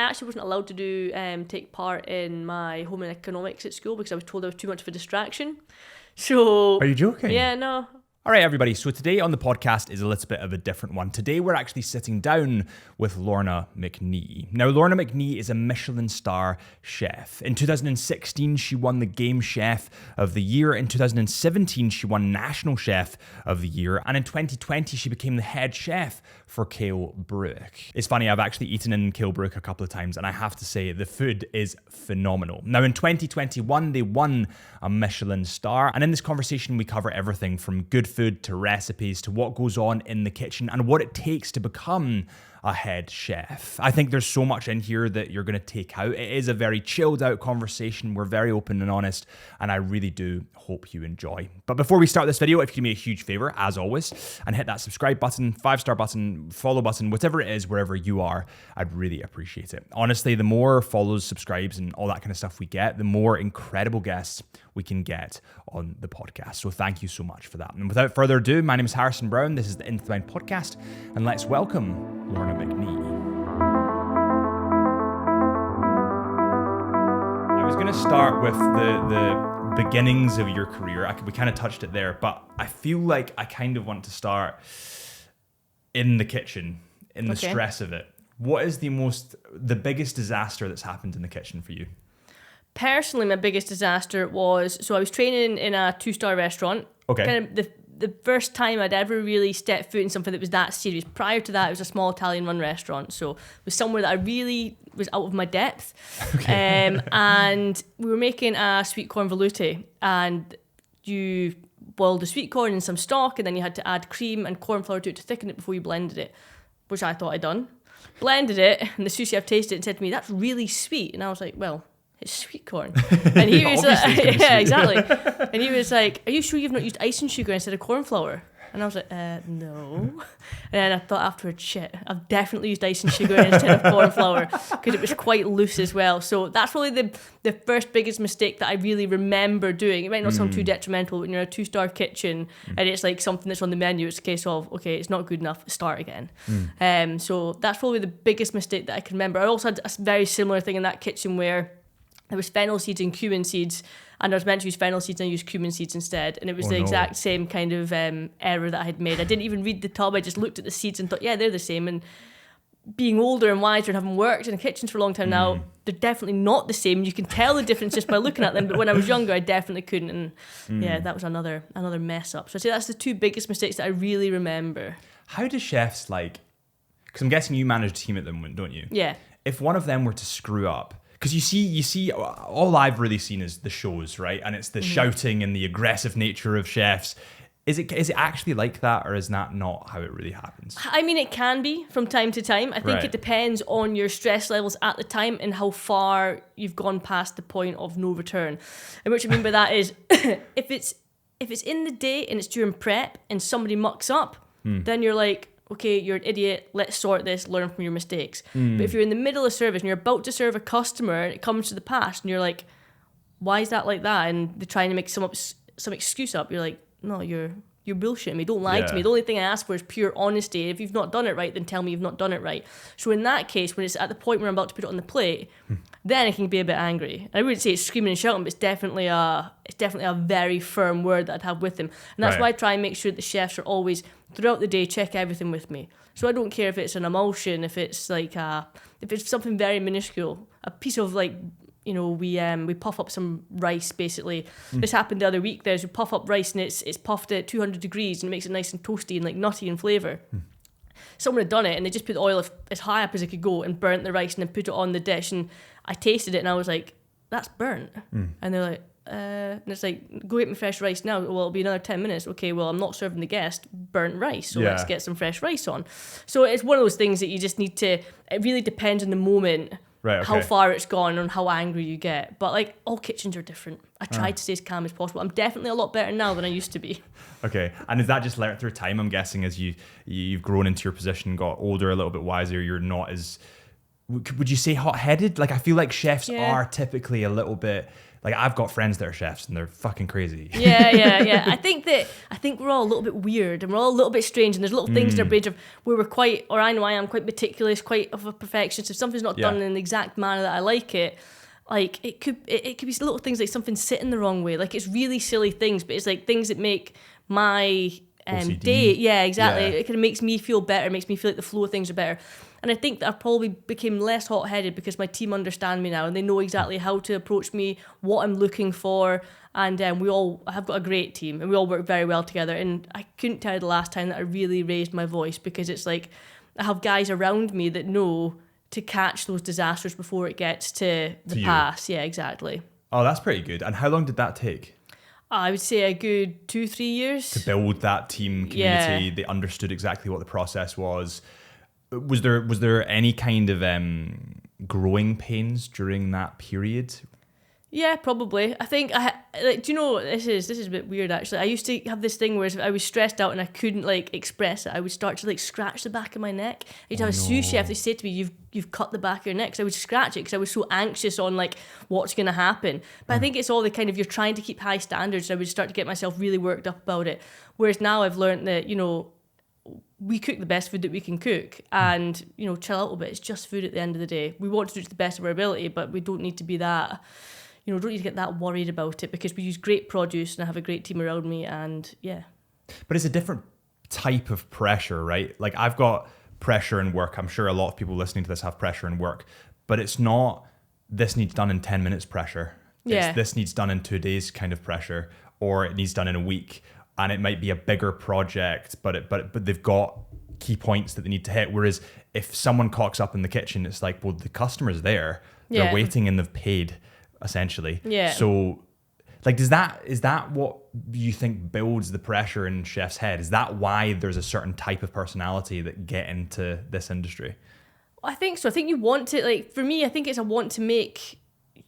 actually wasn't allowed to do take part in my home economics at school because I was told I was too much of a distraction. So Are you joking? Yeah, no. All right, everybody. So today on the podcast is a little bit of a different one. Today we're actually sitting down with Lorna McNee. Now, Lorna McNee is a Michelin Star chef. In 2016, she won the Game Chef of the Year. In 2017, she won National Chef of the Year. And in 2020, she became the head chef for Cail Bruich. It's funny, I've actually eaten in Cail Bruich a couple of times, and I have to say the food is phenomenal. Now, in 2021, they won a Michelin Star. And in this conversation, we cover everything from good food to recipes to what goes on in the kitchen and what it takes to become a head chef. I think there's so much in here that you're going to take out. It is a very chilled out conversation. We're very open and honest, and I really do hope you enjoy. But before we start this video, if you do me a huge favor, as always, and hit that subscribe button, 5-star button, follow button, whatever it is, wherever you are, I'd really appreciate it. Honestly, the more follows, subscribes, and all that kind of stuff we get, the more incredible guests we can get on the podcast. So thank you so much for that. And without further ado, my name is Harrison Brown. This is the Into the Mind podcast, and let's welcome Lorna McNee. I was going to start with the beginnings of your career. We kind of touched it there, but I feel like I kind of want to start in the kitchen, in the stress of it. What is the biggest disaster that's happened in the kitchen for you? Personally, my biggest disaster was, so I was training in a 2-star restaurant. Okay. Kind of the first time I'd ever really stepped foot in something that was that serious. Prior to that, it was a small Italian-run restaurant, so it was somewhere that I really was out of my depth. Okay. And we were making a sweet corn velouté, and you boiled the sweet corn in some stock, and then you had to add cream and corn flour to it to thicken it before you blended it, which I thought I'd done. Blended it, and the sous chef tasted it and said to me, "That's really sweet." And I was like, "Well, it's sweet corn." And he was like, yeah, exactly. And he was like, "Are you sure you've not used icing sugar instead of corn flour?" And I was like, no. And then I thought afterwards, shit, I've definitely used icing sugar instead of corn flour, because it was quite loose as well. So that's probably the first biggest mistake that I really remember doing. It might not sound too detrimental when you're in a 2-star kitchen and it's like something that's on the menu. It's a case of, okay, it's not good enough, start again. So that's probably the biggest mistake that I can remember. I also had a very similar thing in that kitchen where there was fennel seeds and cumin seeds, and I was meant to use fennel seeds and I used cumin seeds instead, and it was exact same kind of error that I had made. I didn't even read the tub, I just looked at the seeds and thought, yeah, they're the same. And being older and wiser and having worked in the kitchens for a long time now, they're definitely not the same. You can tell the difference just by looking at them, but when I was younger, I definitely couldn't, and yeah, that was another mess up. So I'd say that's the two biggest mistakes that I really remember. How do chefs, because I'm guessing you manage a team at the moment, don't you? Yeah. If one of them were to screw up, because you see, all I've really seen is the shows, right? And it's the shouting and the aggressive nature of chefs. Is it actually like that, or is that not how it really happens? I mean, it can be from time to time. I think it depends on your stress levels at the time and how far you've gone past the point of no return. And what I mean by that is, if it's in the day and it's during prep and somebody mucks up, then you're like, okay, you're an idiot, let's sort this, learn from your mistakes. But if you're in the middle of service and you're about to serve a customer and it comes to the past and you're like, why is that like that? And they're trying to make some excuse up. You're like, no, you're bullshitting me. Don't lie to me. The only thing I ask for is pure honesty. If you've not done it right, then tell me you've not done it right. So in that case, when it's at the point where I'm about to put it on the plate, then I can be a bit angry. I wouldn't say it's screaming and shouting, but it's definitely a very firm word that I'd have with them. And that's why I try and make sure that the chefs are always, throughout the day, check everything with me. So I don't care if it's an emulsion, if it's like if it's something very minuscule, a piece of we puff up some rice basically. This happened the other week. We puff up rice and it's puffed at 200 degrees and it makes it nice and toasty and like nutty in flavour. Someone had done it and they just put the oil as high up as it could go and burnt the rice and then put it on the dish, and I tasted it and I was like, that's burnt. And they're like, and it's like, go get me fresh rice now. Well, it'll be another 10 minutes. Okay, well, I'm not serving the guest burnt rice, so let's get some fresh rice on. So it's one of those things that you just need to, it really depends on the moment, how far it's gone and how angry you get. But like, all kitchens are different. I try to stay as calm as possible. I'm definitely a lot better now than I used to be. Okay, and is that just learned through time, I'm guessing, as you've grown into your position, got older, a little bit wiser, you're not as would you say hot-headed? Like, I feel like chefs are typically a little bit, like, I've got friends that are chefs and they're fucking crazy. Yeah. I think we're all a little bit weird and we're all a little bit strange, and there's little things in our brains of where we're quite, or I know I am quite meticulous, quite of a perfectionist. If something's not done in the exact manner that I like it, like it could be little things like something sitting the wrong way. Like, it's really silly things, but it's like things that make my day. Yeah, exactly. It kind of makes me feel better, makes me feel like the flow of things are better. And I think that I probably became less hot-headed because my team understand me now and they know exactly how to approach me, what I'm looking for. And I have got a great team and we all work very well together. And I couldn't tell you the last time that I really raised my voice, because it's like I have guys around me that know to catch those disasters before it gets to the pass. Yeah, exactly. Oh, that's pretty good. And how long did that take? I would say a good 2-3 years. To build that team community, they understood exactly what the process was. Was there any kind of growing pains during that period? Yeah, probably. I think do you know, this is a bit weird actually. I used to have this thing where if I was stressed out and I couldn't like express it, I would start to like scratch the back of my neck. I used to have a sous chef. They said to me, "You've cut the back of your neck." So I would scratch it because I was so anxious on like what's going to happen. But I think it's all the kind of, you're trying to keep high standards. So I would start to get myself really worked up about it. Whereas now I've learned that, you know, we cook the best food that we can cook, and, you know, chill out a little bit. It's just food at the end of the day. We want to do it to the best of our ability, but we don't need to be that, you know, don't need to get that worried about it, because we use great produce and I have a great team around me, and yeah. But it's a different type of pressure, right? Like, I've got pressure in work. I'm sure a lot of people listening to this have pressure in work, but it's not this needs done in 10 minutes pressure. It's this needs done in 2 days kind of pressure, or it needs done in a week. And it might be a bigger project, but they've got key points that they need to hit. Whereas if someone cocks up in the kitchen, it's like, well, the customer's there, they're waiting and they've paid, essentially. Yeah. So, like, is that what you think builds the pressure in chefs' head? Is that why there's a certain type of personality that get into this industry? I think so. I think you want to, like, for me, I think it's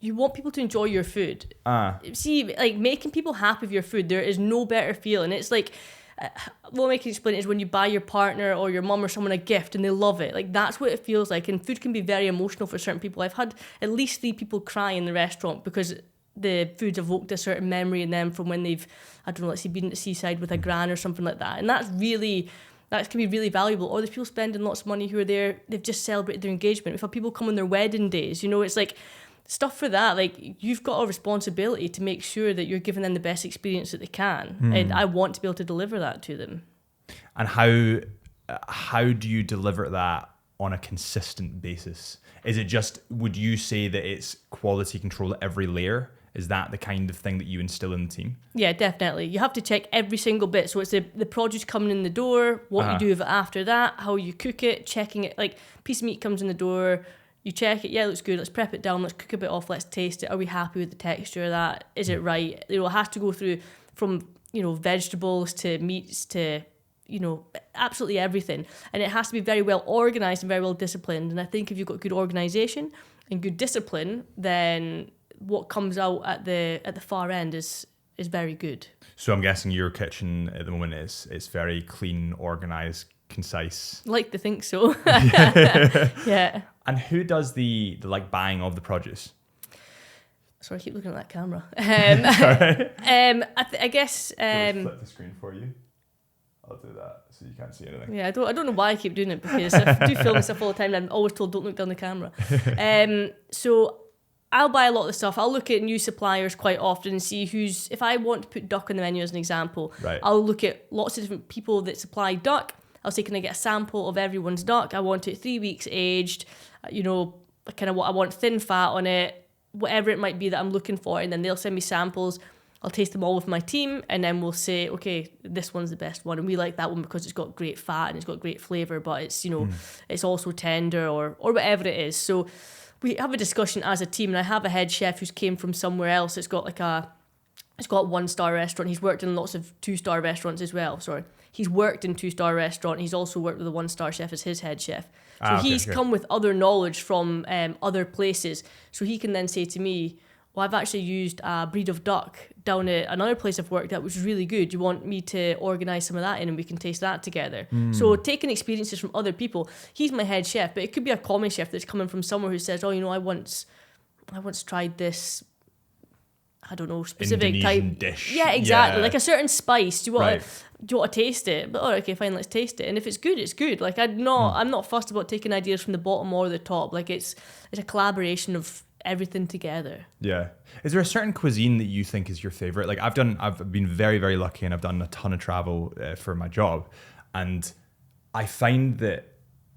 you want people to enjoy your food. See, like, making people happy with your food, there is no better feeling. It's like, what I can explain it is when you buy your partner or your mum or someone a gift and they love it. Like, that's what it feels like. And food can be very emotional for certain people. I've had at least 3 people cry in the restaurant because the food's evoked a certain memory in them from when they've, I don't know, let's say been at the seaside with a gran or something like that. And that can be really valuable. Or there's people spending lots of money who are there, they've just celebrated their engagement. We've had people come on their wedding days, you know, it's like, stuff for that, like, you've got a responsibility to make sure that you're giving them the best experience that they can. And I want to be able to deliver that to them. And how do you deliver that on a consistent basis? Is it just, would you say that it's quality control at every layer? Is that the kind of thing that you instill in the team? Yeah, definitely. You have to check every single bit. So it's the produce coming in the door, what you do with it after that, how you cook it, checking it. Like, piece of meat comes in the door, you check it, yeah, it looks good, let's prep it down, let's cook a bit off, let's taste it. Are we happy with the texture of that? Is it right? You know, it has to go through from, you know, vegetables to meats to, you know, absolutely everything. And it has to be very well organised and very well disciplined. And I think if you've got good organisation and good discipline, then what comes out at the far end is very good. So I'm guessing your kitchen at the moment is very clean, organised, concise. Like to think so. Yeah. And who does the like buying of the produce? Sorry, I keep looking at that camera. I guess. Flip the screen for you. I'll do that so you can't see anything. Yeah, I don't know why I keep doing it, because I do film stuff all the time and I'm always told don't look down the camera. So I'll buy a lot of the stuff. I'll look at new suppliers quite often and see if I want to put duck on the menu as an example, right. I'll look at lots of different people that supply duck. I'll say, can I get a sample of everyone's duck? I want it 3 weeks aged, you know, kind of what I want, thin fat on it, whatever it might be that I'm looking for. And then they'll send me samples. I'll taste them all with my team, and then we'll say, okay, this one's the best one. And we like that one because it's got great fat and it's got great flavour, but it's, you know, it's also tender or whatever it is. So we have a discussion as a team, and I have a head chef who's came from somewhere else. It's got a 1-star restaurant. He's worked in lots of 2-star restaurants as well. Sorry. He's worked in 2-star restaurant. He's also worked with a 1-star chef as his head chef. So he's come with other knowledge from other places. So he can then say to me, well, I've actually used a breed of duck down at another place I've worked at, which was really good. You want me to organise some of that in and we can taste that together. So taking experiences from other people. He's my head chef, but it could be a common chef that's coming from somewhere who says, oh, you know, I once tried this, I don't know, specific Indonesian type dish. Yeah, exactly. Yeah. Like a certain spice. Do you want Right. to taste it? But okay, fine, let's taste it. And if it's good, it's good. Like I'm not fussed about taking ideas from the bottom or the top. Like it's a collaboration of everything together. Yeah. Is there a certain cuisine that you think is your favorite? Like I've been very, very lucky and I've done a ton of travel for my job. And I find that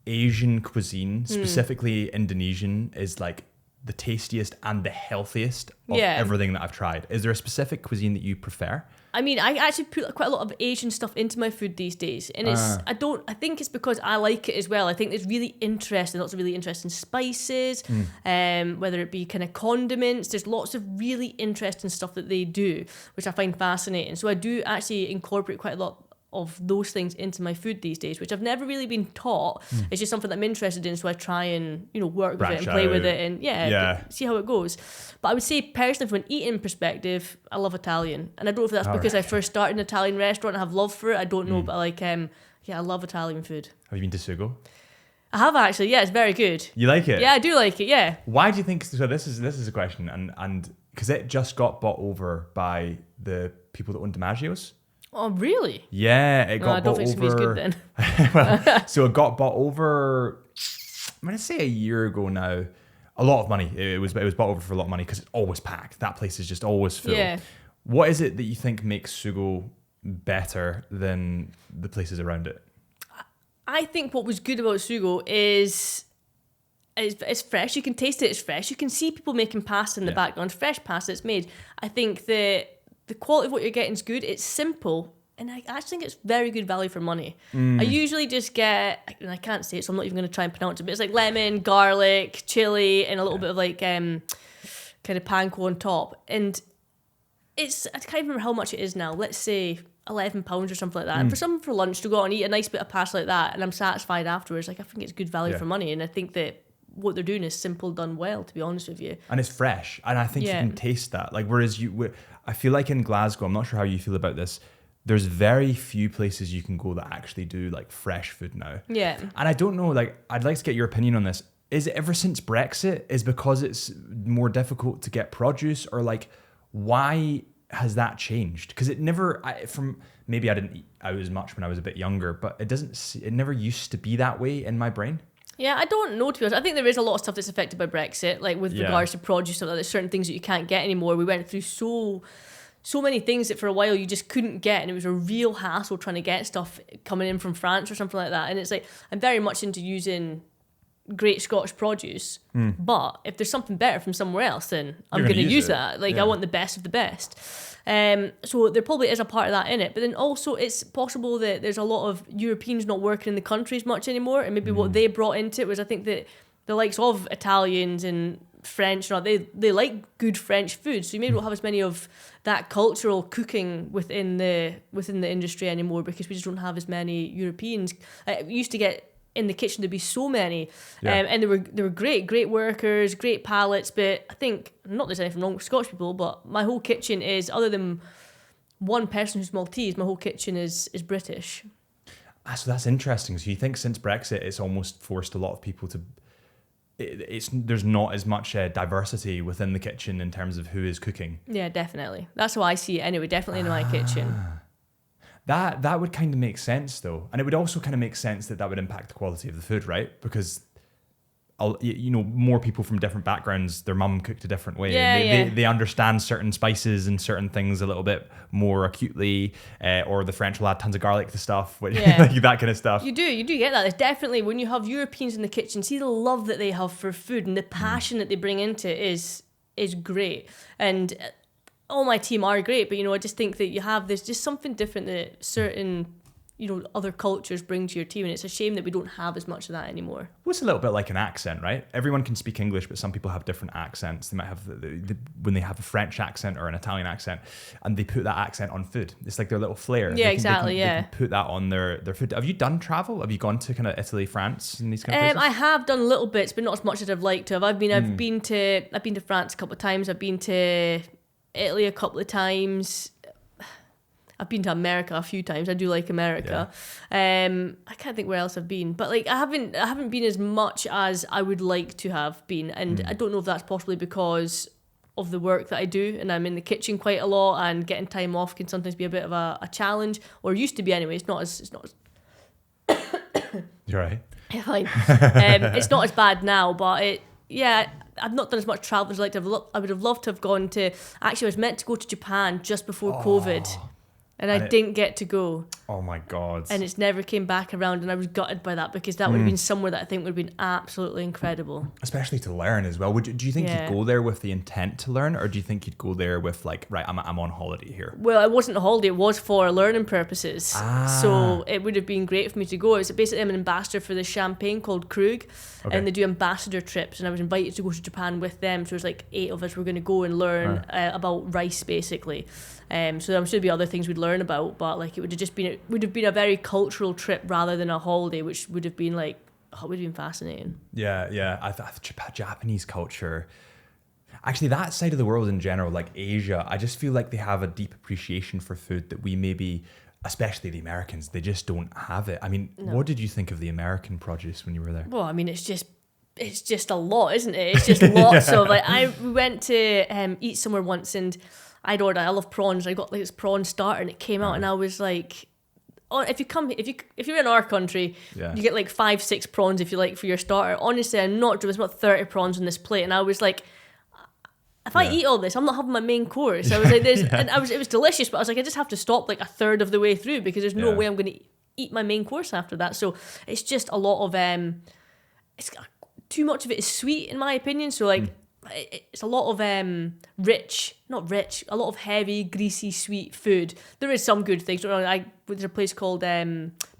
Asian cuisine, specifically Indonesian, is like the tastiest and the healthiest of everything that I've tried. Is there a specific cuisine that you prefer? I mean, I actually put quite a lot of Asian stuff into my food these days, and I think it's because I like it as well. I think it's really interesting, lots of really interesting spices, whether it be kind of condiments. There's lots of really interesting stuff that they do, which I find fascinating. So I do actually incorporate quite a lot of those things into my food these days, which I've never really been taught. It's just something that I'm interested in, so I try and work with it and play with it and see how it goes. But I would say personally, from an eating perspective, I love Italian, and I don't know if that's because I first started an Italian restaurant and have love for it. I don't know, but I love Italian food. Have you been to Sugo? I have actually. Yeah, it's very good. You like it? Yeah, I do like it. Yeah. Why do you think? So this is a question, and because it just got bought over by the people that own DiMaggio's. Oh, really? Yeah, it got bought over. I don't think it's going to be as good then. Well, so it got bought over, I'm going to say a year ago now. A lot of money. It was bought over for a lot of money because it's always packed. That place is just always full. Yeah. What is it that you think makes Sugo better than the places around it? I think what was good about Sugo is it's fresh. You can taste it. It's fresh. You can see people making pasta in the background. Fresh pasta it's made. I think the quality of what you're getting is good. It's simple, and I actually think it's very good value for money. I usually just get, and I can't say it, so I'm not even going to try and pronounce it, but it's like lemon, garlic, chili, and a little bit of like kind of panko on top. And I can't remember how much it is now. Let's say £11 or something like that. And for someone for lunch to go out and eat a nice bit of pasta like that, and I'm satisfied afterwards, like I think it's good value for money. And I think that what they're doing is simple done well, to be honest with you. And it's fresh, and I think you can taste that. Like whereas I feel like in Glasgow, I'm not sure how you feel about this, there's very few places you can go that actually do like fresh food now. Yeah. And I don't know, like I'd like to get your opinion on this. Is it ever since Brexit is because it's more difficult to get produce, or like why has that changed? Because it never, maybe I didn't eat out as much when I was a bit younger, but it never used to be that way in my brain. Yeah, I don't know, to be honest. I think there is a lot of stuff that's affected by Brexit, like with regards to produce, so that there's certain things that you can't get anymore. We went through so many things that for a while you just couldn't get, and it was a real hassle trying to get stuff coming in from France or something like that. And it's like, I'm very much into using great Scottish produce, but if there's something better from somewhere else, then I'm going to use that. Like I want the best of the best. So there probably is a part of that in it, but then also it's possible that there's a lot of Europeans not working in the country as much anymore, and maybe what they brought into it was, I think that the likes of Italians and French, they like good French food, so you maybe don't have as many of that cultural cooking within the industry anymore, because we just don't have as many Europeans. We used to get in the kitchen, there'd be so many, and they were great workers, great palates. But I think, not there's anything wrong with Scottish people, but my whole kitchen is, other than one person who's Maltese, my whole kitchen is British. So that's interesting. So you think since Brexit, it's almost forced a lot of people to. There's not as much diversity within the kitchen in terms of who is cooking. Yeah, definitely. That's how I see it anyway. Definitely in my kitchen. That would kind of make sense though, and it would also kind of make sense that would impact the quality of the food, right? Because more people from different backgrounds, their mum cooked a different way. They understand certain spices and certain things a little bit more acutely, or the French will add tons of garlic to stuff, like that kind of stuff. You do get that. It's definitely, when you have Europeans in the kitchen, see the love that they have for food and the passion that they bring into it is great. And all my team are great, but I just think that there's just something different that certain other cultures bring to your team, and it's a shame that we don't have as much of that anymore. Well, it's a little bit like an accent, right? Everyone can speak English, but some people have different accents. They might have when they have a French accent or an Italian accent, and they put that accent on food. It's like their little flair. Yeah, exactly. They can put that on their food. Have you done travel? Have you gone to kind of Italy, France, and these kind of places? I have done little bits, but not as much as I've liked to have. I've been to France a couple of times. I've been to Italy a couple of times. I've been to America a few times. I do like America. Yeah. I can't think where else I've been, but like I haven't been as much as I would like to have been, and I don't know if that's possibly because of the work that I do, and I'm in the kitchen quite a lot, and getting time off can sometimes be a bit of a challenge, or used to be anyway. It's not as You're right. Yeah, fine. It's not as bad now, but I've not done as much travel as I'd like to have. I would have loved to have gone to. Actually, I was meant to go to Japan just before COVID. And I didn't get to go. Oh my God. And it's never came back around, and I was gutted by that, because that would have been somewhere that I think would have been absolutely incredible. Especially to learn as well. Do you think you'd go there with the intent to learn, or do you think you'd go there with like, right, I'm on holiday here? Well, it wasn't a holiday, it was for learning purposes. So it would have been great for me to go. It's basically I'm an ambassador for this champagne called Krug, and they do ambassador trips, and I was invited to go to Japan with them. So there's like 8 of us were going to go and learn about rice, basically. So I'm sure there'd be other things we'd learn about, but like it would have been a very cultural trip rather than a holiday, which would have been like, it would have been fascinating. Yeah. I thought Japanese culture, actually that side of the world in general, like Asia, I just feel like they have a deep appreciation for food that we maybe, especially the Americans, they just don't have it. I mean, What did you think of the American produce when you were there? Well, I mean, it's just a lot, isn't it? It's just lots of like. We went to eat somewhere once, and I love prawns. I got like this prawn starter, and it came out, and I was like, "Oh, if you're in our country, you get like 5-6 prawns if you like for your starter." Honestly, I'm not doing. It's about 30 prawns on this plate, and I was like, if I eat all this, I'm not having my main course. I was like, and it was delicious, but I was like, I just have to stop like a third of the way through, because there's no way I'm going to eat my main course after that. So it's just a lot of it's too much of it is sweet in my opinion. So like. It's a lot of a lot of heavy, greasy, sweet food. There is some good things. There's a place called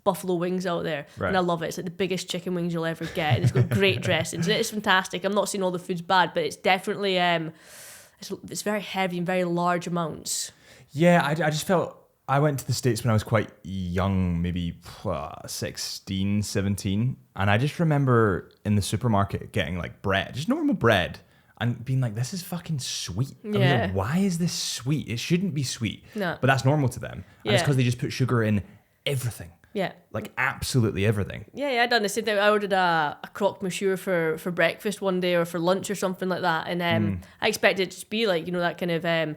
Buffalo Wings out there, and I love it. It's like the biggest chicken wings you'll ever get, and it's got great dressings. And it's fantastic. I'm not saying all the food's bad, but it's definitely it's very heavy and very large amounts. Yeah, I just felt. I went to the States when I was quite young, maybe 16, 17, and I just remember in the supermarket getting like bread, just normal bread. And being like, this is fucking sweet. I mean, like, why is this sweet? It shouldn't be sweet. No. But that's normal to them. And it's because they just put sugar in everything. Yeah. Like absolutely everything. Yeah, I done the same thing. I ordered a croque monsieur for breakfast one day, or for lunch or something like that. And I expected it to be like, that kind of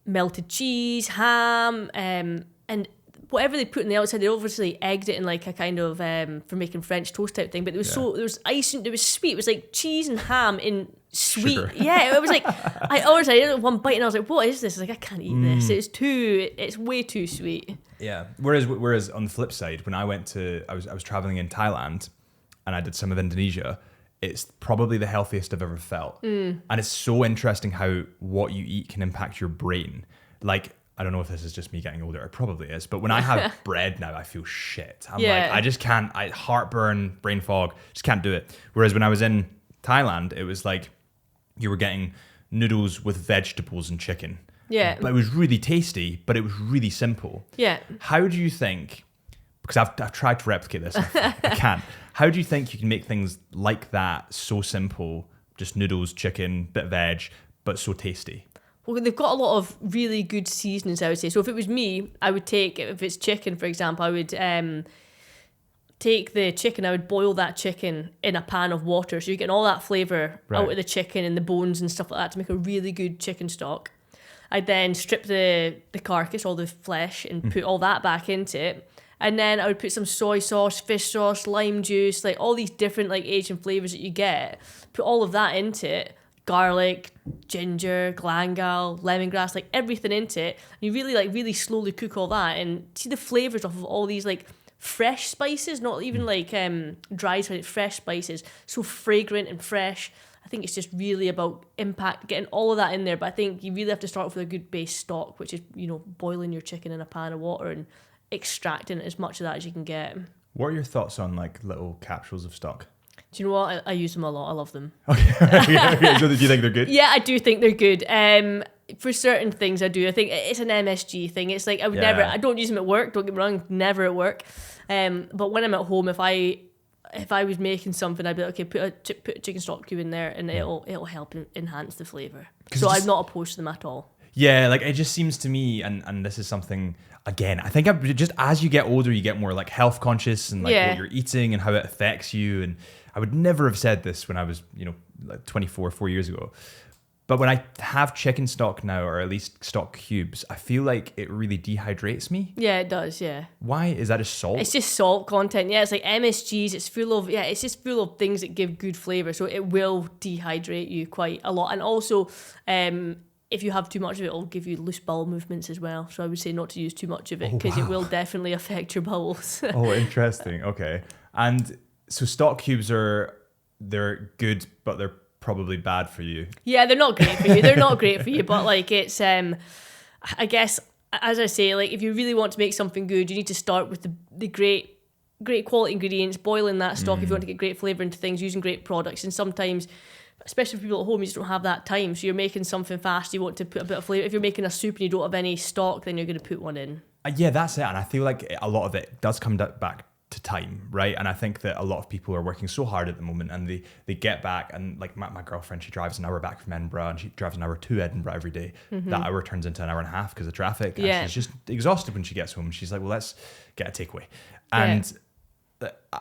melted cheese, ham, and whatever they put in the outside, they obviously egged it in like a kind of for making French toast type thing. But there was icing, there was sweet. It was like cheese and ham in sweet. Sugar. Yeah, it was like I did one bite and I was like, what is this? I was like, I can't eat this. It's way too sweet. Yeah. Whereas on the flip side, when I was traveling in Thailand, and I did some of Indonesia, it's probably the healthiest I've ever felt. And it's so interesting how what you eat can impact your brain. Like, I don't know if this is just me getting older. It probably is. But when I have bread now, I feel shit. I'm like, I just can't. Heartburn, brain fog, just can't do it. Whereas when I was in Thailand, it was like you were getting noodles with vegetables and chicken. Yeah. But it was really tasty, but it was really simple. Yeah. How do you think, because I've tried to replicate this, I can't. How do you think you can make things like that so simple, just noodles, chicken, bit of veg, but so tasty? Well, they've got a lot of really good seasonings, I would say. So if it was me, I would take, if it's chicken, for example, I would take the chicken, I would boil that chicken in a pan of water. So you're getting all that flavour out of the chicken and the bones and stuff like that to make a really good chicken stock. I'd then strip the carcass, all the flesh, and put all that back into it. And then I would put some soy sauce, fish sauce, lime juice, like all these different like Asian flavours that you get. Put all of that into it. Garlic, ginger, galangal, lemongrass, like everything into it. And you really slowly cook all that and see the flavours off of all these like fresh spices, not even like dried spices, fresh spices. So fragrant and fresh. I think it's just really about impact, getting all of that in there. But I think you really have to start off with a good base stock, which is, boiling your chicken in a pan of water and extracting as much of that as you can get. What are your thoughts on like little capsules of stock? Do you know what? I use them a lot. I love them. Okay. So do you think they're good? Yeah, I do think they're good. For certain things, I do. I think it's an MSG thing. It's like I don't use them at work. Don't get me wrong, never at work. But when I'm at home, if I was making something, I'd be like, okay, put a chicken stock cube in there, and it'll help enhance the flavour. So I'm not opposed to them at all. Yeah, like it just seems to me, and this is something, again, I think just as you get older, you get more like health conscious and like what you're eating and how it affects you. And I would never have said this when I was, like 24, 4 years ago. But when I have chicken stock now, or at least stock cubes, I feel like it really dehydrates me. Yeah, it does, yeah. Why? Is that a salt? It's just salt content. Yeah, it's like MSGs. It's just full of things that give good flavour. So it will dehydrate you quite a lot. And also, if you have too much of it, it'll give you loose bowel movements as well. So I would say not to use too much of it, because it will definitely affect your bowels. Oh, interesting. Okay. And so stock cubes they're good, but they're probably bad for you. Yeah, they're not great for you. They're not great for you, but like it's I guess, as I say, like if you really want to make something good, you need to start with the great quality ingredients, boiling that stock if you want to get great flavour into things, using great products. And sometimes, especially for people at home, you just don't have that time. So you're making something fast, you want to put a bit of flavour. If you're making a soup and you don't have any stock, then you're going to put one in. Yeah, that's it. And I feel like a lot of it does come back to time, right? And I think that a lot of people are working so hard at the moment, and they get back, and like my girlfriend, she drives an hour back from Edinburgh, and she drives an hour to Edinburgh every day. That hour turns into an hour and a half because of traffic, and she's just exhausted when she gets home. She's like, well, let's get a takeaway. And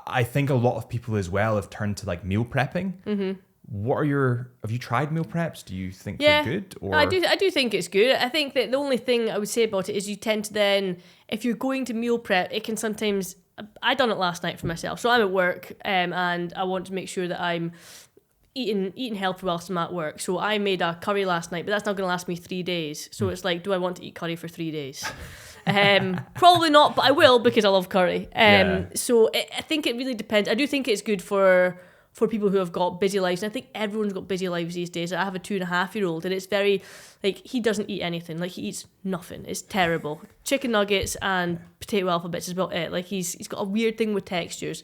I think a lot of people as well have turned to like meal prepping. Have you tried meal preps? Do you think they're good? Or? I do think it's good. I think that the only thing I would say about it is you tend to then, if you're going to meal prep, it can sometimes, I done it last night for myself. So I'm at work and I want to make sure that I'm eating healthy whilst I'm at work. So I made a curry last night, but that's not going to last me 3 days. So it's like, do I want to eat curry for 3 days? Probably not, but I will, because I love curry. So I think it really depends. I do think it's good for people who have got busy lives. And I think everyone's got busy lives these days. I have a 2.5-year-old, and it's very, like, he doesn't eat anything. Like, he eats nothing. It's terrible. Chicken nuggets and potato alphabets is about it. Like, he's got a weird thing with textures.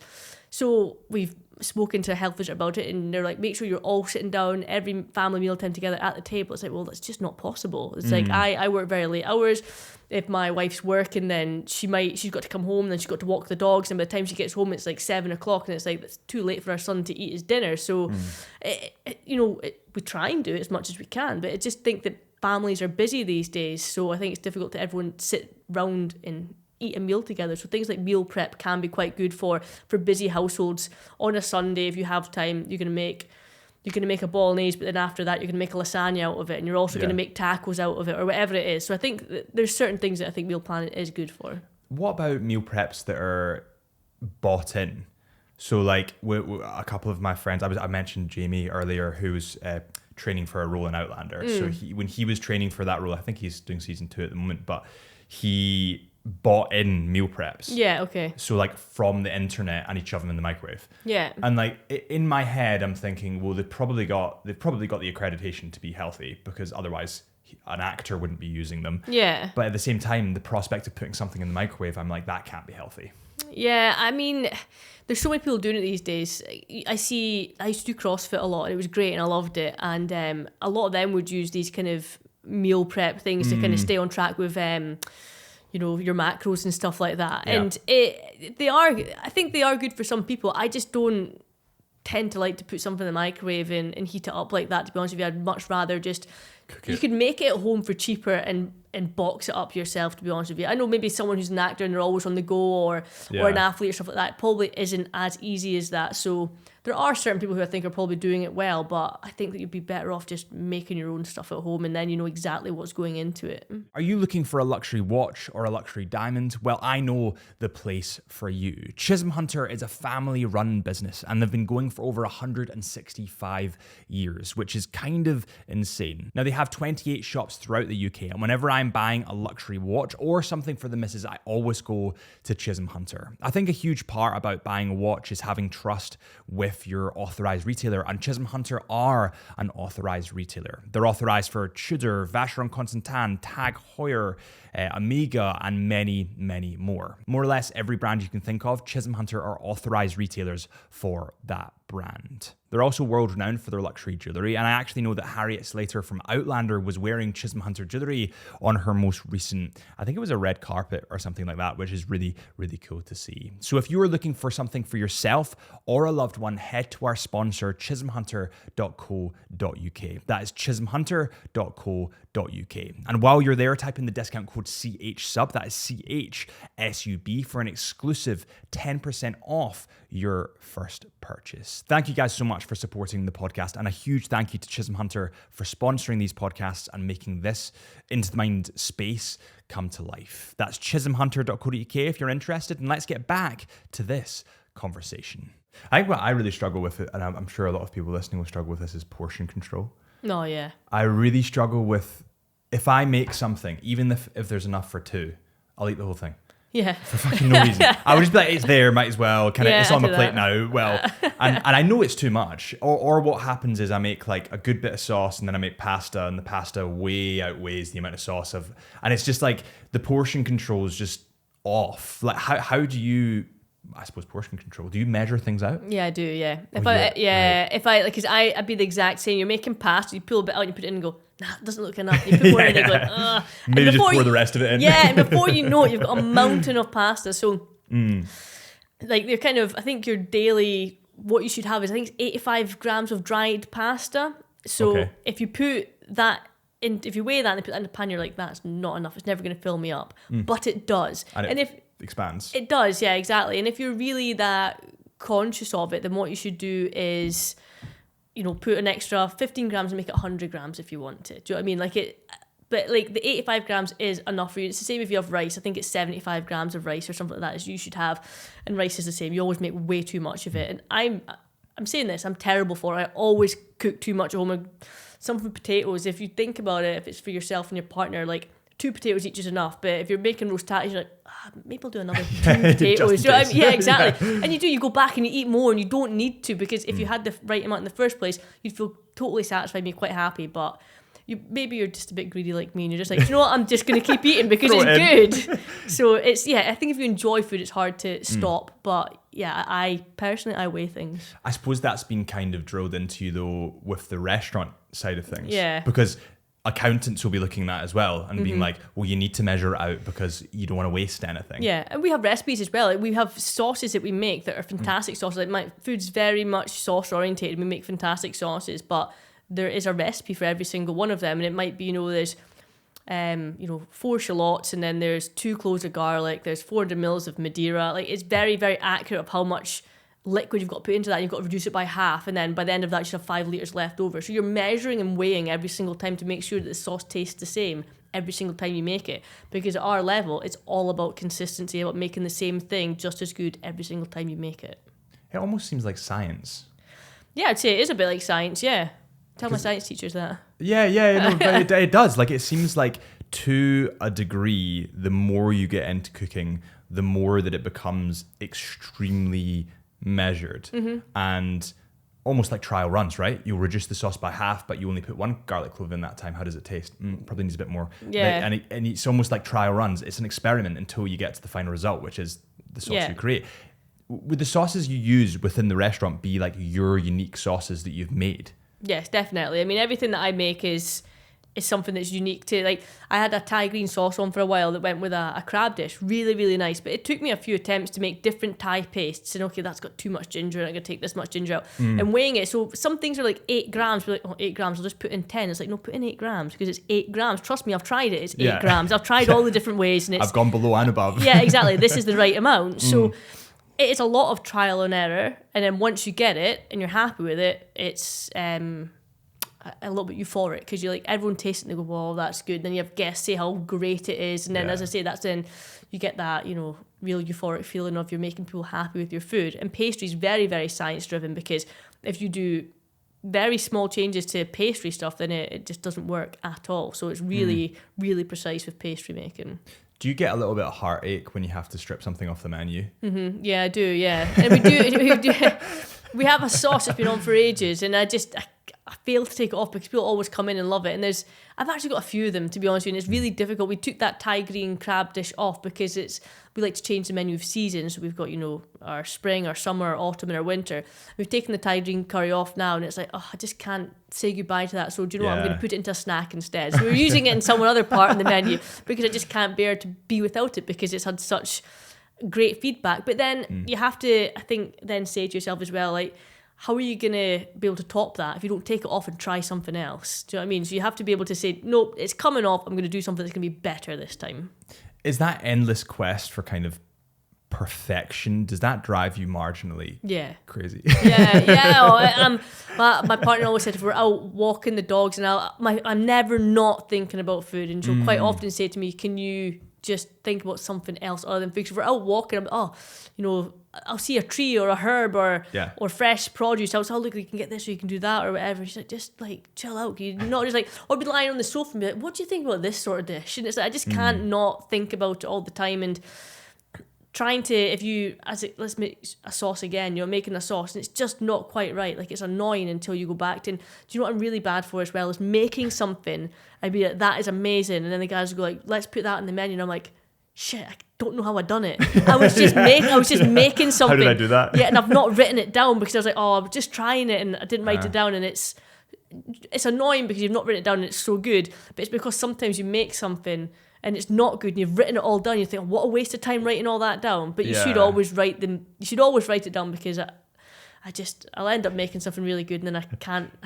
So we've spoken to a health visitor about it, and they're like, make sure you're all sitting down, every family meal time together at the table. It's like, well, that's just not possible. It's like, I work very late hours. If my wife's working, then she's got to come home, then she's got to walk the dogs, and by the time she gets home, it's like 7 o'clock, and it's like, it's too late for our son to eat his dinner. So, we try and do it as much as we can, but I just think that families are busy these days. So I think it's difficult to everyone sit round and eat a meal together. So things like meal prep can be quite good for busy households. On a Sunday, if you have time, you're going to make a bolognese, but then after that you're going to make a lasagna out of it, and you're also going to make tacos out of it, or whatever it is. So I think there's certain things that I think meal planning is good for. What about meal preps that are bought in? So like a couple of my friends, I mentioned Jamie earlier, who was training for a role in Outlander. So when he was training for that role, I think he's doing season 2 at the moment, but he bought in meal preps. Yeah, okay. So like from the internet, and he'd shove them in the microwave. Yeah. And like in my head, I'm thinking, well, they've probably got the accreditation to be healthy, because otherwise an actor wouldn't be using them. Yeah. But at the same time, the prospect of putting something in the microwave, I'm like, that can't be healthy. Yeah, I mean, there's so many people doing it these days. I used to do CrossFit a lot, and it was great, and I loved it. And a lot of them would use these kind of meal prep things to kind of stay on track with your macros and stuff like that. Yeah. And I think they are good for some people. I just don't tend to like to put something in the microwave and heat it up like that, to be honest with you. I'd much rather just cook it. You could make it at home for cheaper and box it up yourself, to be honest with you. I know maybe someone who's an actor and they're always on the go, or an athlete or stuff like that, it probably isn't as easy as that. So there are certain people who I think are probably doing it well, but I think that you'd be better off just making your own stuff at home, and then you know exactly what's going into it. Are you looking for a luxury watch or a luxury diamond? Well, I know the place for you. Chisholm Hunter is a family-run business, and they've been going for over 165 years, which is kind of insane. Now, they have 28 shops throughout the UK, and whenever I'm buying a luxury watch or something for the missus, I always go to Chisholm Hunter. I think a huge part about buying a watch is having trust with if you're authorized retailer, and Chisholm Hunter are an authorized retailer. They're authorized for Tudor, Vacheron Constantin, Tag Heuer, Omega, and many, many more. More or less every brand you can think of, Chisholm Hunter are authorized retailers for that brand. They're also world renowned for their luxury jewellery, and I actually know that Harriet Slater from Outlander was wearing Chisholm Hunter jewellery on her most recent, I think it was a red carpet or something like that, which is really, really cool to see. So if you are looking for something for yourself or a loved one, head to our sponsor, chisholmhunter.co.uk. That is chisholmhunter.co.uk. And while you're there, type in the discount code CHSUB, that is CHSUB, for an exclusive 10% off your first purchase. Thank you guys so much for supporting the podcast, and a huge thank you to Chisholm Hunter for sponsoring these podcasts and making this Into the Mind space come to life. That's chisholmhunter.co.uk if you're interested, and let's get back to this conversation. I think what I really struggle with, and I'm sure a lot of people listening will struggle with this, is portion control. Oh, yeah. I really struggle with, if I make something, even if there's enough for two, I'll eat the whole thing. Yeah. For fucking no reason. I would just be like, it's there, might as well. It's on my plate now. Well, and I know it's too much. Or what happens is I make like a good bit of sauce and then I make pasta, and the pasta way outweighs the amount of sauce and it's just like the portion control is just off. Like how do you, I suppose, portion control? Do you measure things out? Yeah, I do. Yeah. Right. If I like, because I'd be the exact same. You're making pasta, you pull a bit out, and you put it in and go, nah, it doesn't look enough. You put more in and you go, ugh. Maybe just pour the rest of it in. Yeah, and before you know it, you've got a mountain of pasta. So, like, they're kind of, I think your daily, what you should have is, I think it's 85 grams of dried pasta. So if you put that in, if you weigh that and put that in the pan, you're like, that's not enough. It's never going to fill me up. But it does. And if expands. It does, yeah, exactly. And if you're really that conscious of it, then what you should do is, you know, put an extra 15 grams and make it 100 grams if you want to. Do you know what I mean? But like the 85 grams is enough for you. It's the same if you have rice. I think it's 75 grams of rice or something like that as you should have. And rice is the same. You always make way too much of it. And I'm saying this, I'm terrible for it. I always cook too much at home. Something with potatoes, if you think about it, if it's for yourself and your partner, like 2 potatoes each is enough. But if you're making roast tatties, you're like, maybe I'll do another 2 potatoes. You know what I mean? Yeah, exactly. Yeah. And you go back and you eat more, and you don't need to, because if you had the right amount in the first place, you'd feel totally satisfied and be quite happy. But maybe you're just a bit greedy like me, and you're just like, you know what, I'm just going to keep eating because it's good. So it's, I think if you enjoy food, it's hard to stop. But yeah, I personally weigh things. I suppose that's been kind of drilled into you though with the restaurant side of things. Yeah. Because accountants will be looking at that as well and being like, well, you need to measure it out because you don't want to waste anything. Yeah, and we have recipes as well. Like, we have sauces that we make that are fantastic sauces. Like, my food's very much sauce orientated. We make fantastic sauces, but there is a recipe for every single one of them, and it might be, there's 4 shallots, and then there's 2 cloves of garlic, there's 400 mils of Madeira. Like, it's very, very accurate of how much liquid you've got to put into that. You've got to reduce it by half, and then by the end of that you should have 5 litres left over. So you're measuring and weighing every single time to make sure that the sauce tastes the same every single time you make it, because at our level it's all about consistency, about making the same thing just as good every single time you make it. It almost seems like science. Yeah, I'd say it is a bit like science. Yeah, tell my science teachers that. Yeah, but it does. Like, it seems like to a degree, the more you get into cooking, the more that it becomes extremely measured and almost like trial runs, right? You'll reduce the sauce by half, but you only put 1 garlic clove in that time. How does it taste? Probably needs a bit more. Yeah. And it's almost like trial runs. It's an experiment until you get to the final result, which is the sauce you create. Would the sauces you use within the restaurant be like your unique sauces that you've made? Yes, definitely. I mean, everything that I make is something that's unique to, like, I had a Thai green sauce on for a while that went with a crab dish. Really, really nice. But it took me a few attempts to make different Thai pastes. And okay, that's got too much ginger, and I'm going to take this much ginger out. And weighing it. So some things are like 8 grams. We're like, 8 grams, I'll just put in 10. It's like, no, put in 8 grams because it's 8 grams. Trust me, I've tried it. It's 8 grams. I've tried all the different ways. And I've gone below and above. Yeah, exactly. This is the right amount. So it is a lot of trial and error. And then once you get it and you're happy with it, it's a little bit euphoric, because you're like, everyone tastes it and they go, wow, that's good. And then you have guests say how great it is, and then as I say, that's then you get that, real euphoric feeling of you're making people happy with your food. And pastry is very, very science driven, because if you do very small changes to pastry stuff, then it just doesn't work at all. So it's really, really precise with pastry making. Do you get a little bit of heartache when you have to strip something off the menu? Yeah, I do. Yeah, and we do. we have a sauce that's been on for ages, and I fail to take it off because people always come in and love it. And I've actually got a few of them, to be honest with you, and it's really difficult. We took that Thai green crab dish off because we like to change the menu of seasons. So we've got, our spring, our summer, our autumn, and our winter. We've taken the Thai green curry off now, and it's like, I just can't say goodbye to that. So do you know what? I'm going to put it into a snack instead. So we're using it in some other part of the menu because I just can't bear to be without it because it's had such great feedback. But then you have to, I think, then say to yourself as well, like, how are you going to be able to top that if you don't take it off and try something else? Do you know what I mean? So you have to be able to say, no, it's coming off. I'm going to do something that's going to be better this time. Is that endless quest for kind of perfection, does that drive you marginally crazy? My partner always said if we're out walking the dogs and I'm never not thinking about food, and she'll quite often say to me, can you just think about something else other than food? If we're out walking, I'll see a tree or a herb or fresh produce. I'll say, look, you can get this or you can do that or whatever. She's like, just like chill out. You're not just like, or be lying on the sofa and be like, what do you think about this sort of dish? And it's like, I just can't not think about it all the time. And trying to, let's make a sauce again, you're making a sauce and it's just not quite right. Like, it's annoying until you go back to, and do you know what I'm really bad for as well, is making something. I'd be like, that is amazing. And then the guys would go like, let's put that in the menu. And I'm like, shit, I don't know how I done it. I was just making something. How did I do that? Yeah, and I've not written it down because I was like, I was just trying it and I didn't write it down, and it's annoying because you've not written it down and it's so good. But it's because sometimes you make something and it's not good and you've written it all down. You think, what a waste of time writing all that down. But you should always write it down, because I'll end up making something really good and then I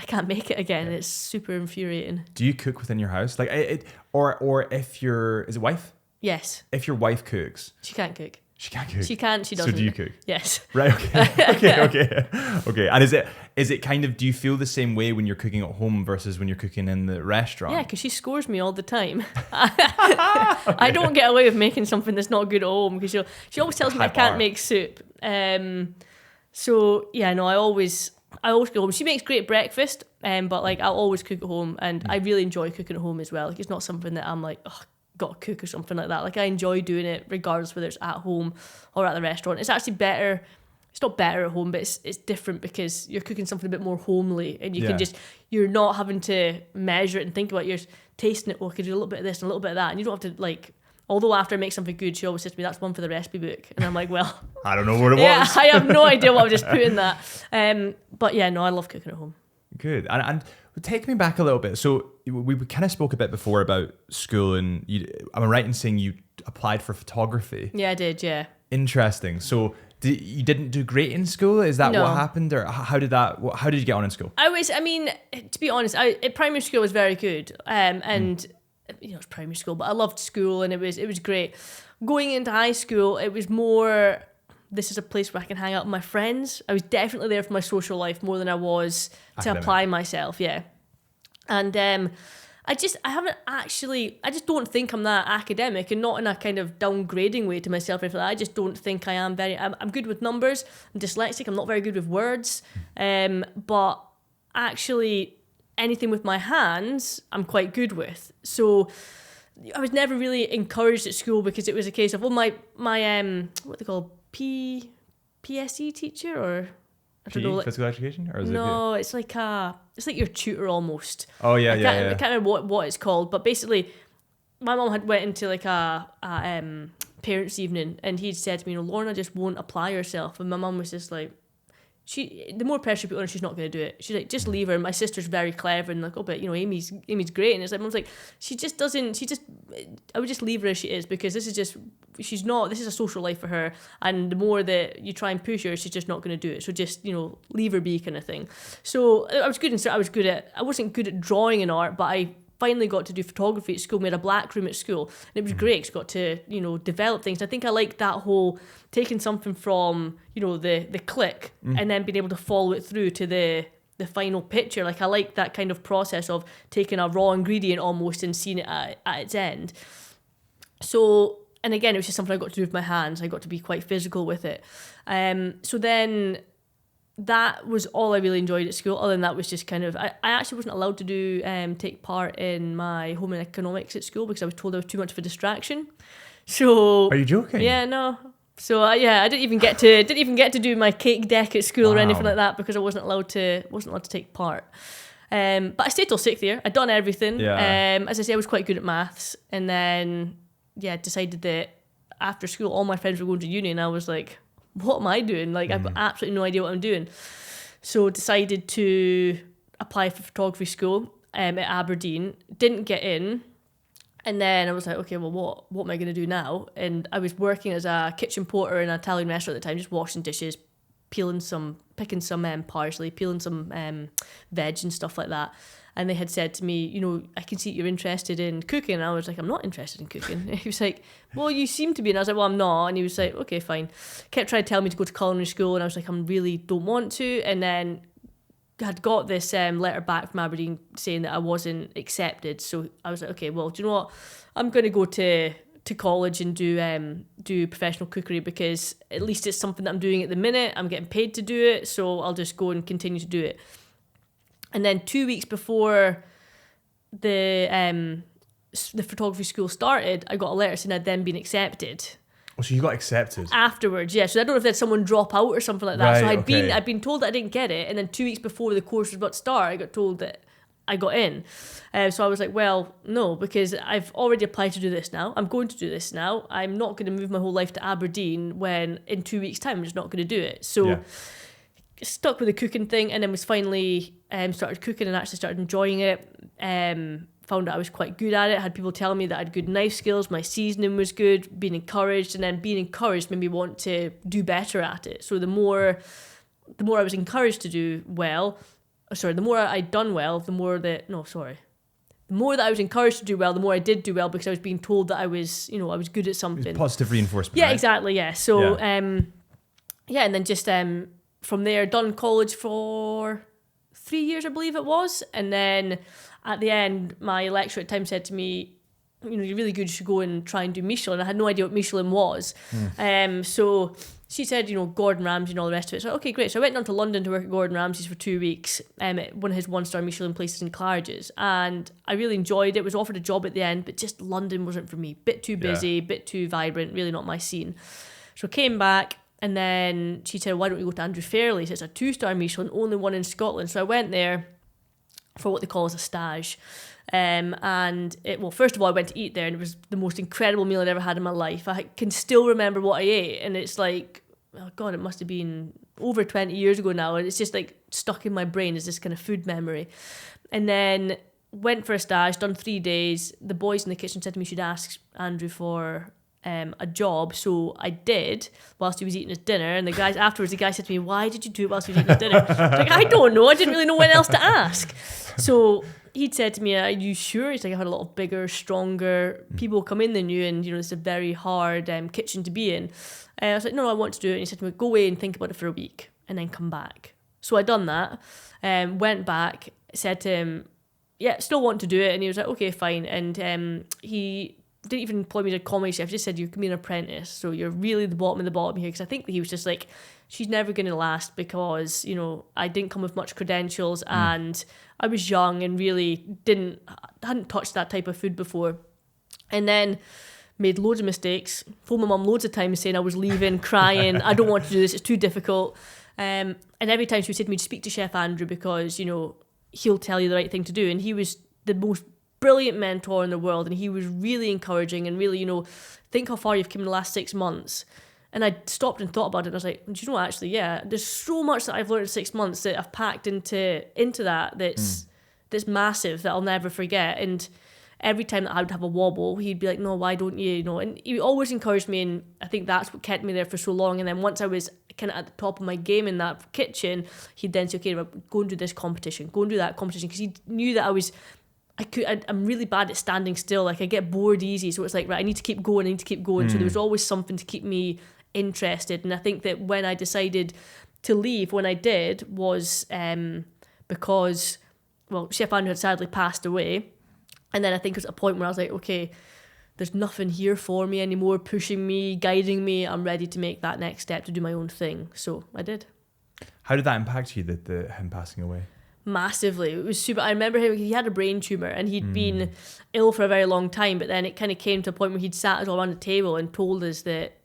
can't make it again. It's super infuriating. Do you cook within your house? Like or if is it wife? Yes. If your wife cooks. She can't cook. She can't cook. She can, she doesn't. So do you cook? Yes. Right, okay. Okay. And is it kind of, do you feel the same way when you're cooking at home versus when you're cooking in the restaurant? Yeah, because she scores me all the time. I don't get away with making something that's not good at home because she always tells me I can't make soup. So yeah, no, I always go home. She makes great breakfast, but like I'll always cook at home, and I really enjoy cooking at home as well. Like, it's not something that I'm like, got to cook or something like that. Like, I enjoy doing it regardless whether it's at home or at the restaurant. It's actually better. It's not better at home, but it's different because you're cooking something a bit more homely, and you can you're not having to measure it and think about it. You're tasting it. Well, could do a little bit of this and a little bit of that, and you don't have to like. Although after I make something good, she always says to me, "That's one for the recipe book," and I'm like, "Well, I don't know what it was." Yeah, I have no idea what I just put in that. But yeah, no, I love cooking at home. Good. And take me back a little bit. So we kind of spoke a bit before about school, and am I right in saying you applied for photography? Yeah, I did, yeah. Interesting. So you didn't do great in school? Is that what happened? Or how did you get on in school? To be honest, at primary school was very good. And it's primary school, but I loved school and it was great. Going into high school, it was more, this is a place where I can hang out with my friends. I was definitely there for my social life more than I was to apply myself, yeah. And I just don't think I'm that academic, and not in a kind of downgrading way to myself or anything like that. I just don't think I am I'm good with numbers. I'm dyslexic. I'm not very good with words. But actually anything with my hands, I'm quite good with. So I was never really encouraged at school because it was a case of, my what they call PSE teacher, or I don't know, physical education, or is it's like your tutor almost. Oh yeah, I can't remember what it's called, but basically, my mum had went into like a parents' evening, and he'd said to me, Lorna just won't apply herself, and my mum was just like, the more pressure you put on her, she's not going to do it. She's like, just leave her. And my sister's very clever and like, but Amy's great. And it's like, Mum's like, I would just leave her as she is, because this is a social life for her. And the more that you try and push her, she's just not going to do it. So just, leave her be, kind of thing. So I wasn't good at drawing and art, but I finally got to do photography at school. We had a black room at school, and it was great because I got to develop things. I think I like that whole taking something from the click and then being able to follow it through to the final picture. Like, I like that kind of process of taking a raw ingredient almost and seeing it at its end. So, and again, it was just something I got to do with my hands. I got to be quite physical with it. So then that was all I really enjoyed at school. Other than that was just kind of, I actually wasn't allowed to take part in my home and economics at school because I was told I was too much of a distraction. So, are you joking? Yeah, no. So I didn't even get to do my cake deck at school or anything like that because I wasn't allowed to take part. But I stayed till 6th year. I'd done everything. As I say, I was quite good at maths, and then decided that after school all my friends were going to uni, and I was like, what am I doing? Like I've got absolutely no idea what I'm doing. So decided to apply for photography school at Aberdeen. Didn't get in. And then I was like, okay, well, what am I going to do now? And I was working as a kitchen porter in an Italian restaurant at the time, just washing dishes, picking some parsley, peeling some veg and stuff like that. And they had said to me, you know, I can see you're interested in cooking. And I was like, I'm not interested in cooking. And he was like, well, you seem to be. And I was like, well, I'm not. And he was like, okay, fine. Kept trying to tell me to go to culinary school. And I was like, I really don't want to. And then had got this letter back from Aberdeen saying that I wasn't accepted. So I was like, okay, well, do you know what? I'm going to go to college and do professional cookery, because at least it's something that I'm doing at the minute. I'm getting paid to do it, so I'll just go and continue to do it. And then 2 weeks before the photography school started, I got a letter saying I'd then been accepted. Oh, so you got accepted afterwards? Yeah. So I don't know if there's someone drop out or something like that. Right, so I'd been told that I didn't get it, and then 2 weeks before the course was about to start, I got told that I got in. So I was like, well, no, because I've already applied to do this now. I'm going to do this now. I'm not going to move my whole life to Aberdeen when in 2 weeks' time I'm just not going to do it. So stuck with the cooking thing, and then was finally started cooking and actually started enjoying it. Found out I was quite good at it. Had people telling me that I had good knife skills, my seasoning was good, being encouraged, and then being encouraged made me want to do better at it. So the more I was encouraged to do well, the more I'd done well, the more that I was encouraged to do well, the more I did do well, because I was being told that I was good at something. Positive reinforcement. Yeah, right? Exactly. Yeah. So and then just from there, done college for 3 years, I believe it was, and then at the end, my lecturer at the time said to me, you know, you're really good, you should go and try and do Michelin. I had no idea what Michelin was. So she said, you know, Gordon Ramsay and all the rest of it. So, okay, great. So I went down to London to work at Gordon Ramsay's for 2 weeks, at one of his 1-star Michelin places in Claridge's. And I really enjoyed it. Was offered a job at the end, but just London wasn't for me. Bit too busy, bit too vibrant, really not my scene. So came back, and then she said, why don't we go to Andrew Fairley's? It's a 2-star Michelin, only one in Scotland. So I went there for what they call as a stage. First of all, I went to eat there, and it was the most incredible meal I'd ever had in my life. I can still remember what I ate, and it's like, oh God, it must have been over 20 years ago now, and it's just like stuck in my brain as this kind of food memory. And then went for a stage, done 3 days. The boys in the kitchen said to me, you should ask Andrew for a job. So I did whilst he was eating his dinner, and the guy said to me, why did you do it whilst he was eating his dinner? I was like, I don't know, I didn't really know when else to ask. So he'd said to me, are you sure? He's like, I've had a lot of bigger, stronger people come in than you, and you know, it's a very hard kitchen to be in. I was like, no, I want to do it. And he said to me, go away and think about it for a week and then come back. So I done that, went back, said to him, yeah, still want to do it. And he was like, okay, fine. And he didn't even employ me as a comedy chef, just said, you can be an apprentice, so you're really the bottom of the bottom here. Because I think that he was just like, she's never going to last, because, you know, I didn't come with much credentials, and I was young and really hadn't touched that type of food before. And then made loads of mistakes, phoned my mum loads of times saying I was leaving, crying, I don't want to do this, it's too difficult. And every time she would say to me, speak to Chef Andrew, because, you know, he'll tell you the right thing to do. And he was the most brilliant mentor in the world, and he was really encouraging and really, you know, think how far you've come in the last 6 months. And I stopped and thought about it, and I was like, do you know what, actually, yeah, there's so much that I've learned in 6 months that I've packed into that's massive, that I'll never forget. And every time that I would have a wobble, he'd be like, no, why don't you, you know? And he always encouraged me, and I think that's what kept me there for so long. And then once I was kind of at the top of my game in that kitchen, he'd then say, okay, go and do this competition, go and do that competition, because he knew that I'm really bad at standing still. Like, I get bored easy, so it's like, right, I need to keep going. So there was always something to keep me interested. And I think that when I decided to leave, when I did, was because, well, Chef Andrew had sadly passed away. And then I think it was a point where I was like, okay, there's nothing here for me anymore, pushing me, guiding me. I'm ready to make that next step to do my own thing. So I did. How did that impact you, him passing away? Massively. It was super. I remember he had a brain tumour, and he'd been ill for a very long time, but then it kind of came to a point where he'd sat us all around the table and told us that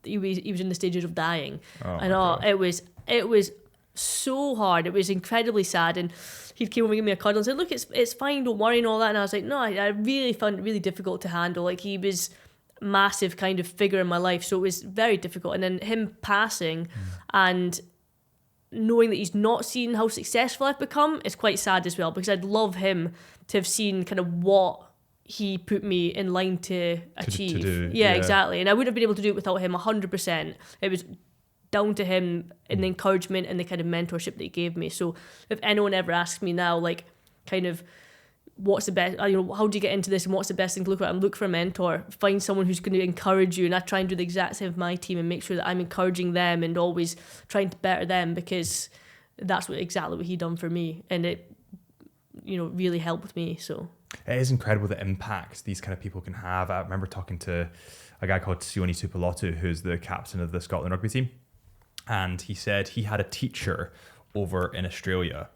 he was in the stages of dying. Oh, it was so hard. It was incredibly sad, and he came over and gave me a cuddle and said, "Look, it's fine, don't worry," and all that. And I was like, no, I really found it really difficult to handle. Like, he was a massive kind of figure in my life, so it was very difficult. And then him passing and knowing that he's not seen how successful I've become is quite sad as well, because I'd love him to have seen kind of what he put me in line to achieve. do, yeah, exactly. And I wouldn't have been able to do it without him 100%. It was down to him and the encouragement and the kind of mentorship that he gave me. So if anyone ever asks me now, like, kind of what's the best, how do you get into this and what's the best thing to look at, and look for a mentor, find someone who's going to encourage you. And I try and do the exact same with my team and make sure that I'm encouraging them and always trying to better them, because that's exactly what he done for me, and it really helped me. So it is incredible the impact these kind of people can have. I remember talking to a guy called Sione Tuipulotu, who's the captain of the Scotland rugby team, and he said he had a teacher over in Australia,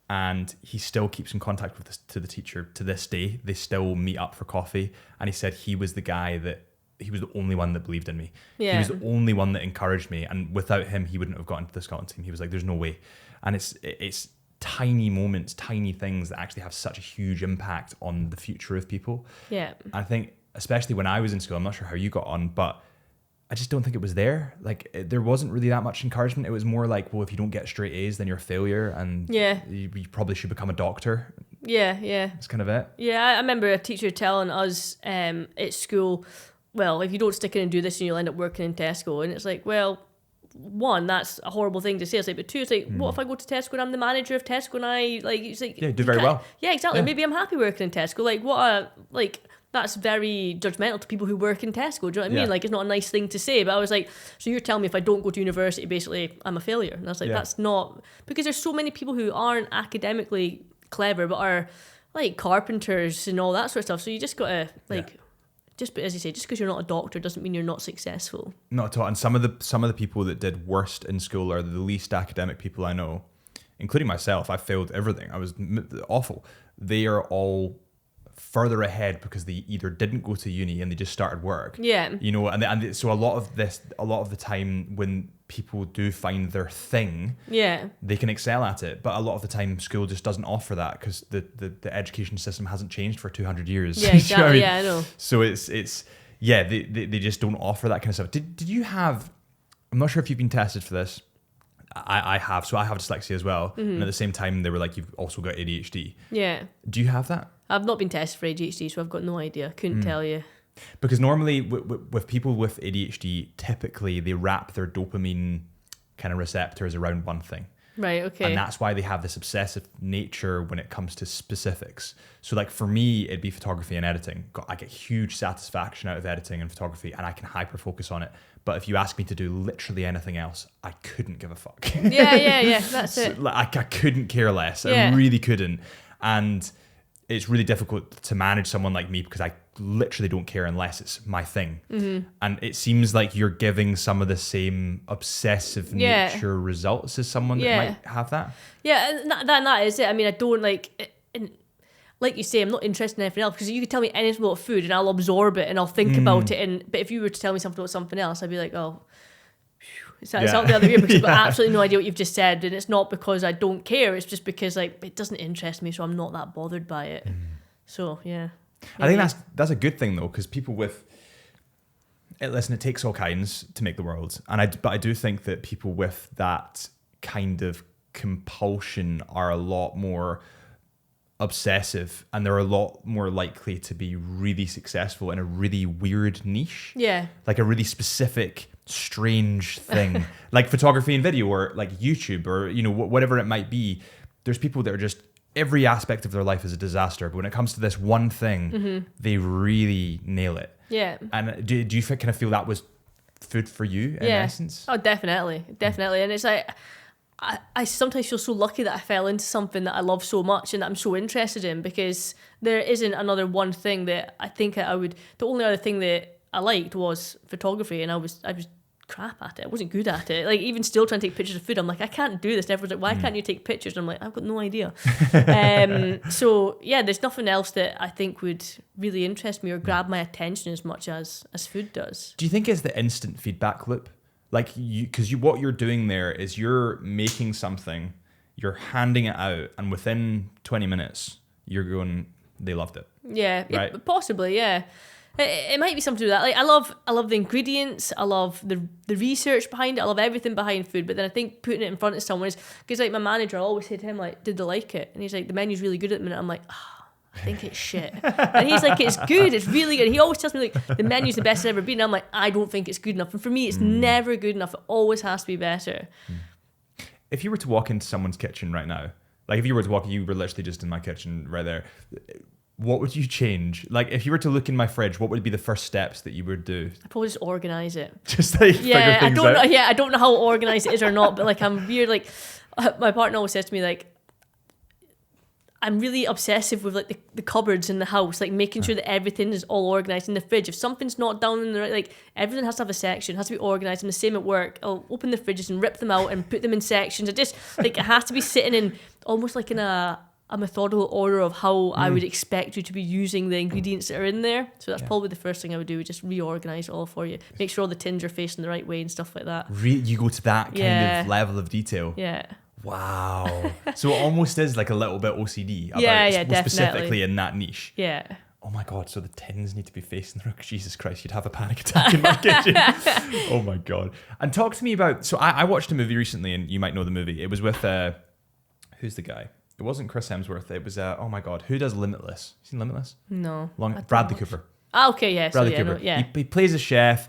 and he still keeps in contact with the teacher to this day. They still meet up for coffee, and he said he was the only one that believed in me. Yeah. He was the only one that encouraged me, and without him, he wouldn't have gotten to the Scotland team. He was like, "There's no way." And it's tiny moments, tiny things that actually have such a huge impact on the future of people. Yeah. I think, especially when I was in school, I'm not sure how you got on, but I just don't think it was there. Like, there wasn't really that much encouragement. It was more like, well, if you don't get straight A's, then you're a failure, and you probably should become a doctor. Yeah. That's kind of it. Yeah, I remember a teacher telling us at school, well, if you don't stick in and do this, you'll end up working in Tesco. And it's like, well, one, that's a horrible thing to say. It's like, but two, it's like, what if I go to Tesco and I'm the manager of Tesco, and I, like, it's like, yeah, do very well. Yeah, exactly. Yeah. Maybe I'm happy working in Tesco. Like, that's very judgmental to people who work in Tesco. Do you know what I mean? Yeah. Like, it's not a nice thing to say. But I was like, so you're telling me if I don't go to university, basically, I'm a failure? And I was like, that's not, because there's so many people who aren't academically clever, but are like carpenters and all that sort of stuff. So you just gotta just as you say, just because you're not a doctor doesn't mean you're not successful. Not at all. And some of the people that did worst in school are the least academic people I know, including myself. I failed everything. I was awful. They are all further ahead because they either didn't go to uni and they just started work. Yeah. So a lot of the time when people do find their thing, they can excel at it. But a lot of the time, school just doesn't offer that because the education system hasn't changed for 200 years. Yeah, exactly. You know what I mean? Yeah, I know. So they just don't offer that kind of stuff. Did you have? I'm not sure if you've been tested for this. I have. So I have dyslexia as well. Mm-hmm. And at the same time, they were like, you've also got ADHD. Yeah. Do you have that? I've not been tested for ADHD, so I've got no idea. Couldn't tell you. Because normally with people with ADHD, typically they wrap their dopamine kind of receptors around one thing. Right, okay. And that's why they have this obsessive nature when it comes to specifics. So like for me, it'd be photography and editing. I get huge satisfaction out of editing and photography, and I can hyper focus on it. But if you ask me to do literally anything else, I couldn't give a fuck. Yeah, that's it. Like I couldn't care less. Yeah. I really couldn't. And it's really difficult to manage someone like me because I literally don't care unless it's my thing. Mm-hmm. And it seems like you're giving some of the same obsessive nature results as someone that might have that. Yeah, and that is it. I mean, I don't like you say, I'm not interested in anything else, because you could tell me anything about food and I'll absorb it and I'll think about it. But if you were to tell me something about something else, I'd be like, oh, it's out the other way, because I've got absolutely no idea what you've just said. And it's not because I don't care, it's just because like it doesn't interest me, so I'm not that bothered by it. So yeah, I think that's a good thing though, because people with listen, it takes all kinds to make the world, but I do think that people with that kind of compulsion are a lot more obsessive, and they're a lot more likely to be really successful in a really weird niche. Yeah, like a really specific, strange thing, like photography and video, or like YouTube, or whatever it might be. There's people that are just, every aspect of their life is a disaster, but when it comes to this one thing, they really nail it. Yeah. And do you kind of feel that was food for you in essence? Oh, definitely. And it's like, I sometimes feel so lucky that I fell into something that I love so much and that I'm so interested in, because there isn't another one thing that I think I would. The only other thing that I liked was photography, and I was crap at it. I wasn't good at it. Like, even still trying to take pictures of food, I'm like, I can't do this. And everyone's like, why can't you take pictures? And I'm like, I've got no idea. So yeah, there's nothing else that I think would really interest me or grab my attention as much as food does. Do you think it's the instant feedback loop? Like, because what you're doing there is you're making something, you're handing it out, and within 20 minutes, you're going, they loved it. Yeah, right? Possibly, yeah. It might be something to do with that. Like, I love the ingredients. I love the research behind it. I love everything behind food. But then I think putting it in front of someone is, because like my manager, I always say to him, like, did they like it? And he's like, the menu's really good at the minute. I'm like, I think it's shit. And he's like, it's good. It's really good. He always tells me, like, the menu's the best it's ever been. And I'm like, I don't think it's good enough. And for me, it's never good enough. It always has to be better. If you were to walk into someone's kitchen right now, like if you were to walk, you were literally just in my kitchen right there, what would you change? Like, if you were to look in my fridge, what would be the first steps that you would do? I'd probably just organise it. Just like figure things out? I don't know how organised it is or not, but like, I'm weird. Like, my partner always says to me, like, I'm really obsessive with like the cupboards in the house, like making sure that everything is all organised in the fridge. If something's not down in the right, like, everything has to have a section, has to be organised. And the same at work. I'll open the fridges and rip them out and put them in sections. It just, like, it has to be sitting in almost like in a methodical order of how I would expect you to be using the ingredients that are in there. So that's probably the first thing I would do, would just reorganise it all for you. Make sure all the tins are facing the right way and stuff like that. You go to that kind of level of detail. Yeah. Wow. So it almost is like a little bit OCD about definitely. specifically in that niche. Yeah. Oh my God, so the tins need to be facing the rook. Jesus Christ, you'd have a panic attack in my kitchen. Oh my God. And talk to me about, so I watched a movie recently, and you might know the movie. It was with, who's the guy? It wasn't Chris Hemsworth. It was, oh my God, who does Limitless? You seen Limitless? No. Bradley Cooper. Ah, okay, yeah. Bradley Cooper. He plays a chef.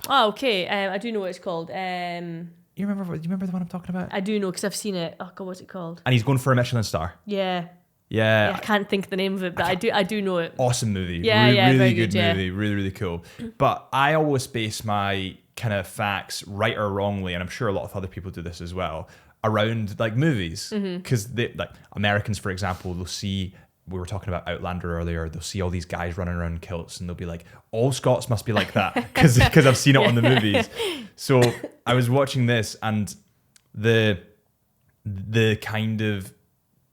Oh, okay. I do know what it's called. You remember the one I'm talking about? I do know, because I've seen it. Oh God, what's it called? And he's going for a Michelin Star. Yeah. Yeah. I can't think of the name of it, but I do know it. Awesome movie. Yeah, really very good good, movie. Really, really cool. But I always base my kind of facts, right or wrongly, and I'm sure a lot of other people do this as well, around like movies. Because like Americans, for example, they'll see, we were talking about Outlander earlier, they'll see all these guys running around in kilts and they'll be like, all Scots must be like that, because I've seen it on the movies. So I was watching this, and the kind of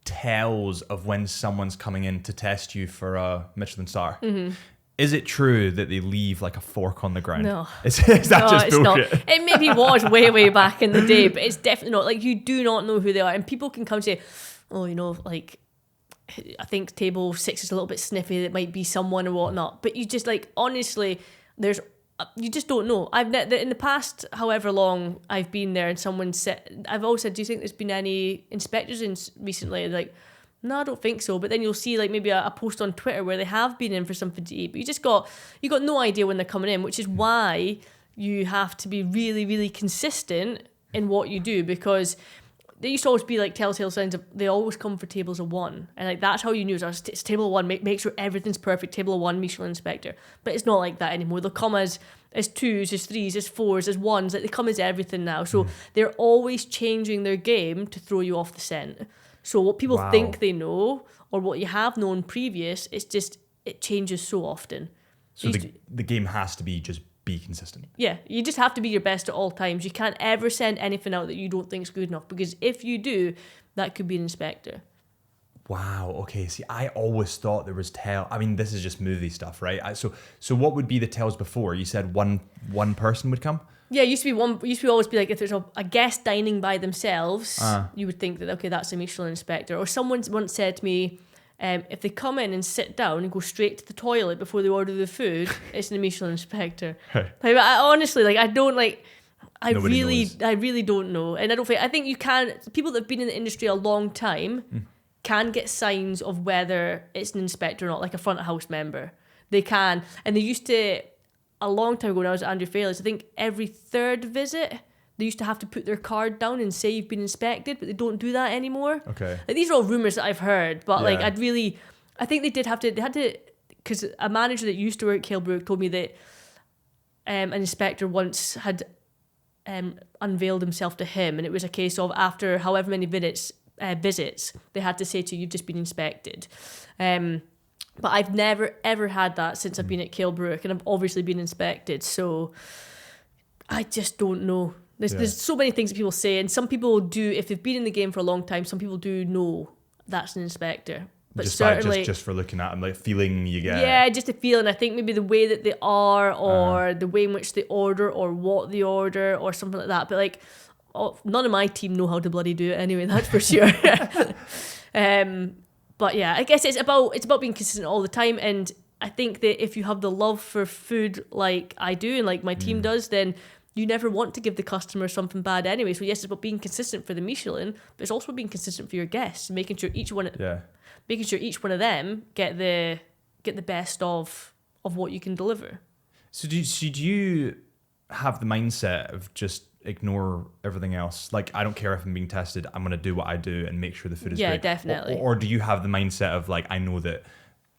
tells of when someone's coming in to test you for a Michelin Star. Is it true that they leave like a fork on the ground? No. Is that just bullshit? Not. It maybe was way back in the day, but it's definitely not. Like, you do not know who they are. And people can come and say, oh, you know, like, I think table 6 is a little bit sniffy. It might be someone or whatnot. But you just, like, honestly, you just don't know. In the past, however long I've been there, and someone said, I've always said, do you think there's been any inspectors in recently? And like, no, I don't think so. But then you'll see like maybe a post on Twitter where they have been in for something to eat, but you got no idea when they're coming in, which is why you have to be really, really consistent in what you do, because there used to always be like telltale signs of, they always come for tables of 1, and like that's how you knew it's table of 1. Make sure everything's perfect. Table of 1, Michelin inspector. But it's not like that anymore. They'll come as 2s, as 3s, as 4s, as 1s. Like, they come as everything now. So they're always changing their game to throw you off the scent. So what people think they know, or what you have known previous, it changes so often. So the game has to be just be consistent. Yeah, you just have to be your best at all times. You can't ever send anything out that you don't think is good enough, because if you do, that could be an inspector. Wow. Okay. See, I always thought there was I mean, this is just movie stuff, right? So what would be the tells before? You said one person would come? Yeah, it used to always be like, if there's a guest dining by themselves, you would think that, okay, that's a Michelin inspector. Or someone once said to me, if they come in and sit down and go straight to the toilet before they order the food, it's an Michelin inspector. Like, I honestly, like, I don't like. I really don't know, and I think you can. People that have been in the industry a long time can get signs of whether it's an inspector or not, like a front of house member. They can, and they used to. A long time ago when I was at Andrew Fairley's, I think every 3rd visit they used to have to put their card down and say you've been inspected, but they don't do that anymore. Okay. Like, these are all rumours that I've heard, but like, I think they had to, because a manager that used to work at Cail Bruich told me that an inspector once had unveiled himself to him, and it was a case of after however many visits, they had to say to you, you've just been inspected. But I've never, ever had that since I've been at Cail Bruich, and I've obviously been inspected. So I just don't know. There's so many things that people say, and some people do, if they've been in the game for a long time, some people do know that's an inspector. But just certainly, just for looking at them, like feeling you get. Yeah, just a feeling. I think maybe the way that they are, or the way in which they order, or what they order, or something like that. But like, none of my team know how to bloody do it anyway. That's for sure. But yeah, I guess it's about being consistent all the time. And I think that if you have the love for food like I do, and like my team does, then you never want to give the customer something bad anyway. So yes, it's about being consistent for the Michelin, but it's also being consistent for your guests, making sure each one of them get the best of what you can deliver. So do you have the mindset of just ignore everything else? Like, I don't care if I'm being tested, I'm going to do what I do and make sure the food is great. Yeah, definitely. Or do you have the mindset of like, I know that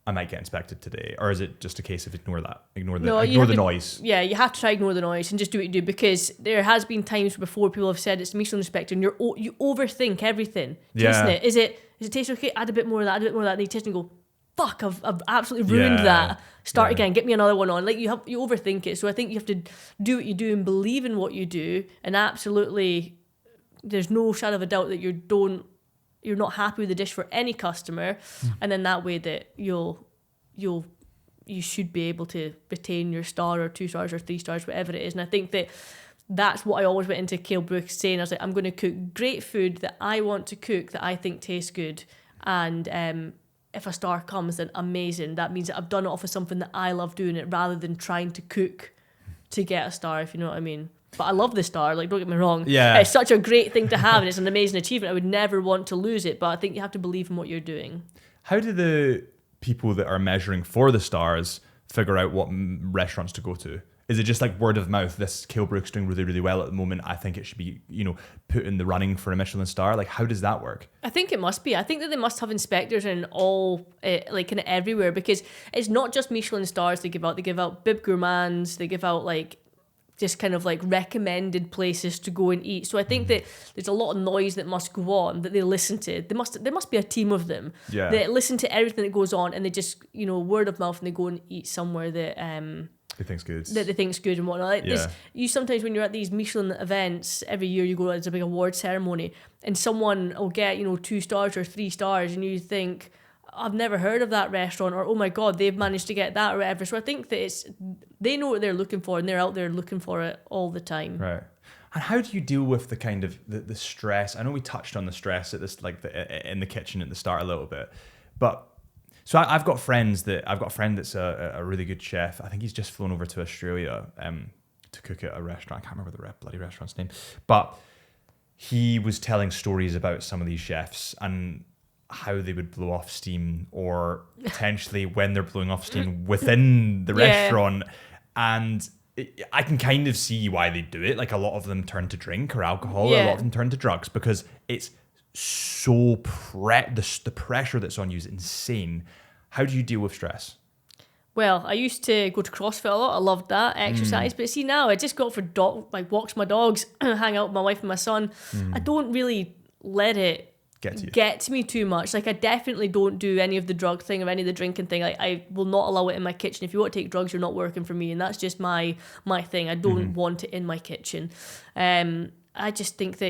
I might get inspected today? Or is it just a case of ignore the noise? Yeah, you have to try ignore the noise and just do what you do, because there has been times before people have said it's the Michelin inspector and you overthink everything. Tasting it. Is it taste okay? Add a bit more of that, and then you taste and go, fuck, I've absolutely ruined that. Start again, get me another one on. Like you overthink it. So I think you have to do what you do and believe in what you do, and absolutely there's no shadow of a doubt that you're not happy with the dish for any customer, and then that way that you should be able to retain your star or 2 stars or 3 stars, whatever it is. And I think that's what I always went into Cail Bruich saying. I was like, I'm going to cook great food that I want to cook, that I think tastes good, and if a star comes, then amazing. That means that I've done it off of something that I love doing it, rather than trying to cook to get a star, if you know what I mean. But I love the star, like, don't get me wrong. Yeah. It's such a great thing to have, and it's an amazing achievement. I would never want to lose it, but I think you have to believe in what you're doing. How do the people that are measuring for the stars figure out what restaurants to go to? Is it just like word of mouth? This Cail Bruich's doing really, really well at the moment. I think it should be, put in the running for a Michelin star. Like, how does that work? I think it must be. I think that they must have inspectors in all, like, kind of everywhere, because it's not just Michelin stars they give out. They give out Bib Gourmands. They give out, like, just kind of like recommended places to go and eat. So I think that there's a lot of noise that must go on that they listen to. There must be a team of them that listen to everything that goes on, and they just, word of mouth, and they go and eat somewhere that they think's good. That they think's good and whatnot. Like this, you sometimes when you're at these Michelin events every year, you go, there's a big award ceremony, and someone will get 2 stars or 3 stars, and you think, I've never heard of that restaurant, or oh my god, they've managed to get that, or whatever. So I think that they know what they're looking for, and they're out there looking for it all the time. Right. And how do you deal with the kind of the stress? I know we touched on the stress at this, like in the kitchen at the start a little bit, but so I've got a friend that's a really good chef. I think he's just flown over to Australia to cook at a restaurant. I can't remember the bloody restaurant's name, but he was telling stories about some of these chefs and how they would blow off steam, or potentially when they're blowing off steam within the restaurant. And I can kind of see why they do it. Like, a lot of them turn to drink or alcohol, a lot of them turn to drugs, because it's so the pressure that's on you is insane. How do you deal with stress? Well, I used to go to CrossFit a lot. I loved that exercise. But see, now I just go for walks my dogs, hang out with my wife and my son. I don't really let it get to me too much. Like, I definitely don't do any of the drug thing or any of the drinking thing. Like, I will not allow it in my kitchen. If you want to take drugs, you're not working for me, and that's just my thing. I don't want it in my kitchen. I just think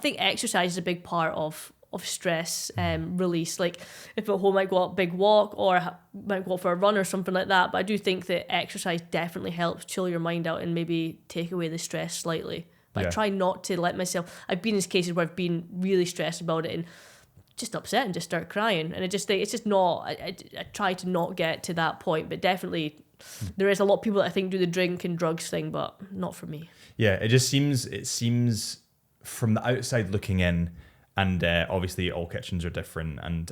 exercise is a big part of stress release. Like, if at home I go out a big walk, or I might go out for a run or something like that, but I do think that exercise definitely helps chill your mind out and maybe take away the stress slightly. But I try not to let myself. I've been in cases where I've been really stressed about it and just upset and just start crying. And it's just not. I try to not get to that point. But definitely, there is a lot of people that I think do the drink and drugs thing, but not for me. Yeah, it seems from the outside looking in, and obviously all kitchens are different, and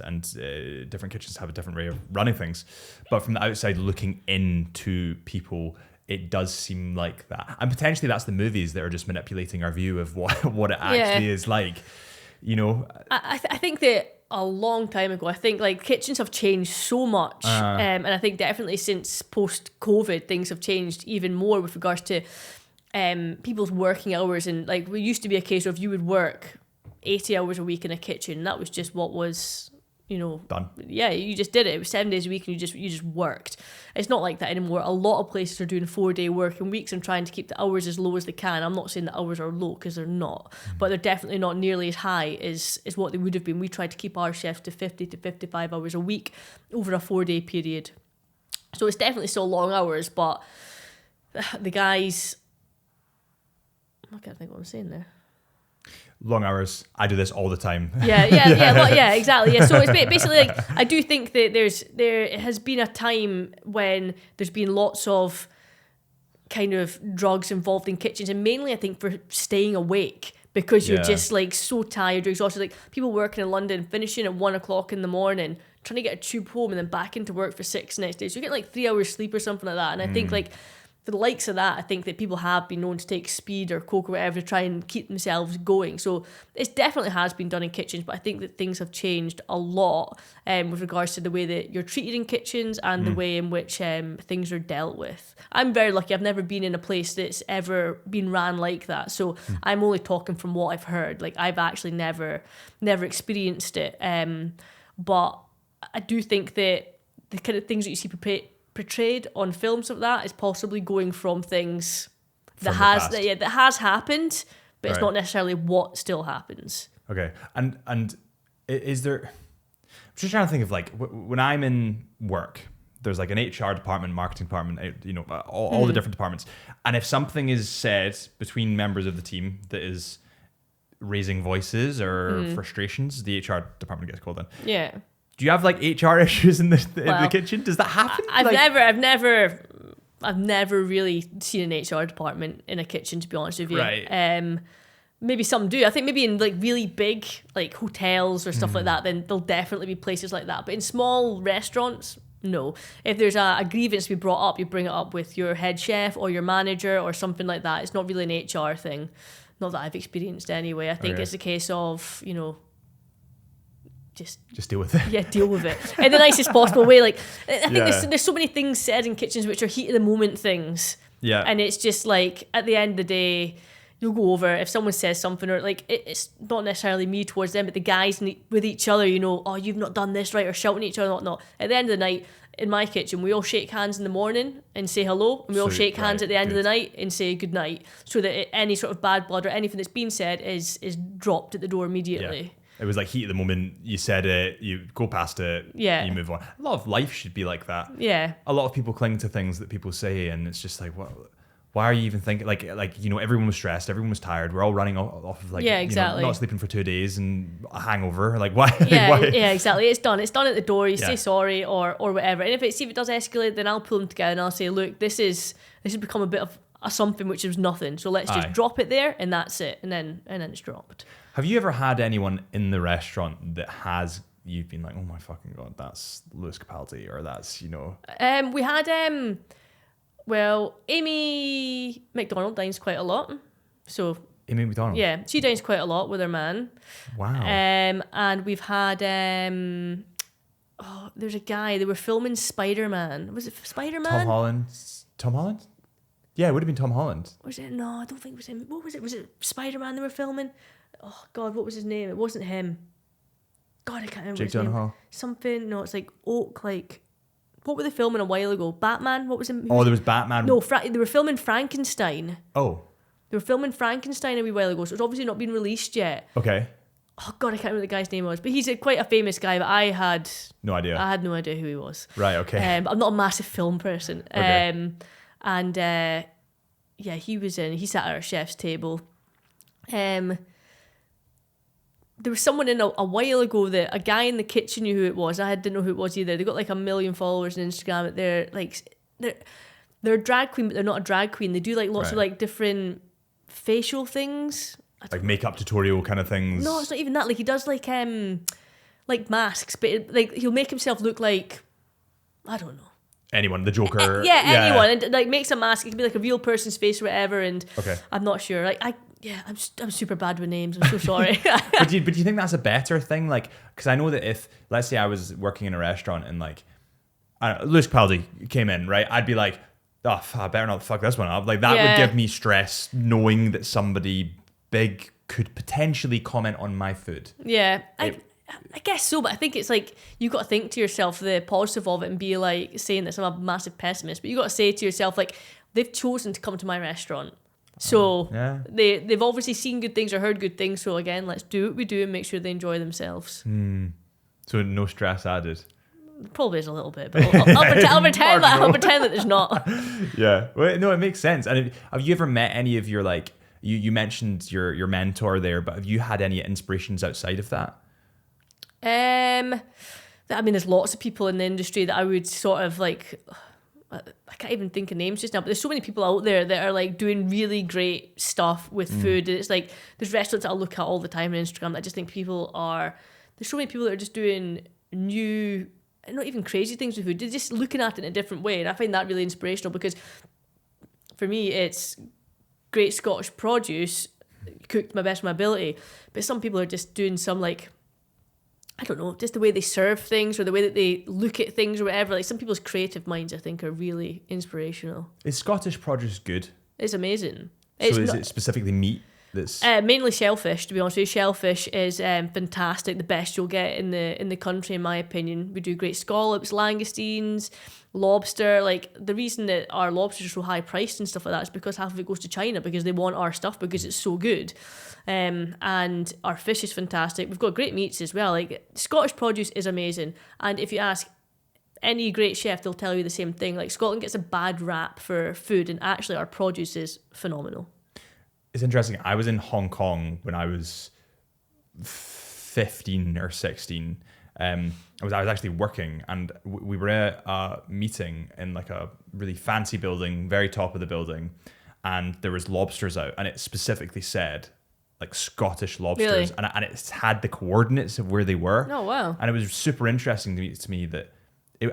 different kitchens have a different way of running things. But from the outside looking into people, it does seem like that. And potentially that's the movies that are just manipulating our view of what it actually is like. I think that a long time ago, I think like kitchens have changed so much. And I think definitely since post-COVID, things have changed even more with regards to people's working hours. And like, we used to be a case of you would work 80 hours a week in a kitchen. That was just what was done. Yeah, you just did it. It was 7 days a week and you just worked. It's not like that anymore. A lot of places are doing 4-day working weeks and trying to keep the hours as low as they can. I'm not saying the hours are low, because they're not, but they're definitely not nearly as high as what they would have been. We tried to keep our chefs to 50 to 55 hours a week over a 4-day period. So it's definitely still long hours, but the guys, I can't think what I'm saying there. Long hours. I do this all the time. Yeah, exactly. Yeah, so it's basically like, I do think that there has been a time when there's been lots of kind of drugs involved in kitchens, and mainly I think for staying awake, because you're just like so tired, you're exhausted. Like people working in London, finishing at 1 o'clock in the morning, trying to get a tube home and then back into work for 6 next day. So you're getting like 3 hours sleep or something like that. And I think like, for the likes of that, I think that people have been known to take speed or coke or whatever to try and keep themselves going. So it definitely has been done in kitchens, but I think that things have changed a lot with regards to the way that you're treated in kitchens and the way in which things are dealt with. I'm very lucky. I've never been in a place that's ever been ran like that. So I'm only talking from what I've heard. Like I've actually never experienced it. But I do think that the kind of things that you see portrayed on films of that is possibly going from things that has happened, but it's not necessarily what still happens. Okay, and is there? I'm just trying to think of like when I'm in work, there's like an HR department, marketing department, all the different departments, and if something is said between members of the team that is raising voices or frustrations, the HR department gets called in. Yeah. Do you have like HR issues in the kitchen? Does that happen? I've never really seen an HR department in a kitchen, to be honest with you. Right. Maybe some do. I think maybe in like really big like hotels or stuff like that, then there'll definitely be places like that. But in small restaurants, no. If there's a grievance to be brought up, you bring it up with your head chef or your manager or something like that. It's not really an HR thing. Not that I've experienced anyway. I think it's a case of, just deal with it. Yeah, deal with it in the nicest possible way. Like I think there's so many things said in kitchens which are heat of the moment things. Yeah. And it's just like at the end of the day, you'll go over if someone says something, or like it's not necessarily me towards them, but the guys with each other, oh, you've not done this right, or shouting at each other, not. At the end of the night, in my kitchen, we all shake hands in the morning and say hello, and we all shake hands at the end of the night and say good night, so that any sort of bad blood or anything that's been said is dropped at the door immediately. Yeah. It was like heat at the moment. You said it, you go past it, you move on. A lot of life should be like that. Yeah. A lot of people cling to things that people say, and it's just like, what? Why are you even thinking? Like everyone was stressed, everyone was tired. We're all running off of not sleeping for 2 days and a hangover. Like why? Yeah, exactly. It's done. It's done at the door. You say sorry or whatever. And if it does escalate, then I'll pull them together and I'll say, look, this has become a bit of a something which is nothing. So let's just drop it there, and that's it. And then it's dropped. Have you ever had anyone in the restaurant that you've been like, oh my fucking God, that's Lewis Capaldi, or that's, We had, Amy McDonald dines quite a lot. So Amy McDonald? Yeah, she dines quite a lot with her man. Wow. And we've had, there's a guy, they were filming Spider-Man. Was it Spider-Man? Tom Holland? Yeah, it would have been Tom Holland. Was it? No, I don't think it was him. What was it? Was it Spider-Man they were filming? Oh, God, what was his name? It wasn't him. God, I can't remember his name. Something, no, it's like Oak, like... What were they filming a while ago? Batman? What was it? Oh, there was Batman. No, they were filming Frankenstein. Oh. They were filming Frankenstein a wee while ago, so it's obviously not been released yet. Okay. Oh, God, I can't remember what the guy's name was. But he's quite a famous guy, but I had... No idea. I had no idea who he was. Right, okay. I'm not a massive film person. Okay. He was in... He sat at our chef's table. There was someone in a while ago that a guy in the kitchen knew who it was. I didn't know who it was either. They got like 1 million followers on Instagram. They're a drag queen, but they're not a drag queen. They do like lots of like different facial things, like makeup tutorial kind of things. No, it's not even that. Like he does like masks, but he'll make himself look like, I don't know, anyone, the Joker. Anyone, and like makes a mask. It can be like a real person's face or whatever. And okay. I'm not sure. I'm super bad with names. I'm so sorry. But do you think that's a better thing? Like, because I know that if, let's say I was working in a restaurant and like, I don't know, Lewis Capaldi came in, right? I'd be like, oh, I better not fuck this one up. Like that would give me stress knowing that somebody big could potentially comment on my food. Yeah. I I guess so, but I think it's like you've got to think to yourself the positive of it and be like saying this. I'm a massive pessimist, but you got to say to yourself like they've chosen to come to my restaurant, so they've obviously seen good things or heard good things. So again, let's do what we do and make sure they enjoy themselves. So no stress added. Probably is a little bit, but I'll pretend that there's not. Yeah, well, no, it makes sense. And have you ever met any of your like you mentioned your mentor there, but have you had any inspirations outside of that? I mean, there's lots of people in the industry that I would sort of like. I can't even think of names just now, but there's so many people out there that are like doing really great stuff with food. And it's like there's restaurants that I look at all the time on Instagram that I just think there's so many people that are just doing new, not even crazy things with food. They're just looking at it in a different way, and I find that really inspirational because for me it's great Scottish produce cooked to my best of my ability, but some people are just doing some like, I don't know, just the way they serve things or the way that they look at things or whatever. Like some people's creative minds, I think, are really inspirational. Is Scottish produce good? It's amazing. So is it specifically meat that's mainly shellfish? To be honest with you, shellfish is fantastic. The best you'll get in the country, in my opinion. We do great scallops, langoustines, lobster. Like the reason that our lobsters are so high priced and stuff like that is because half of it goes to China because they want our stuff because it's so good. And our fish is fantastic. We've got great meats as well. Like Scottish produce is amazing. And if you ask any great chef, they'll tell you the same thing. Like Scotland gets a bad rap for food, and actually our produce is phenomenal. It's interesting. I was in Hong Kong when I was 15 or 16. I was actually working, and we were at a meeting in like a really fancy building, very top of the building, and there was lobsters out, and it specifically said like Scottish lobsters, really? and it had the coordinates of where they were. Oh wow! And it was super interesting to me that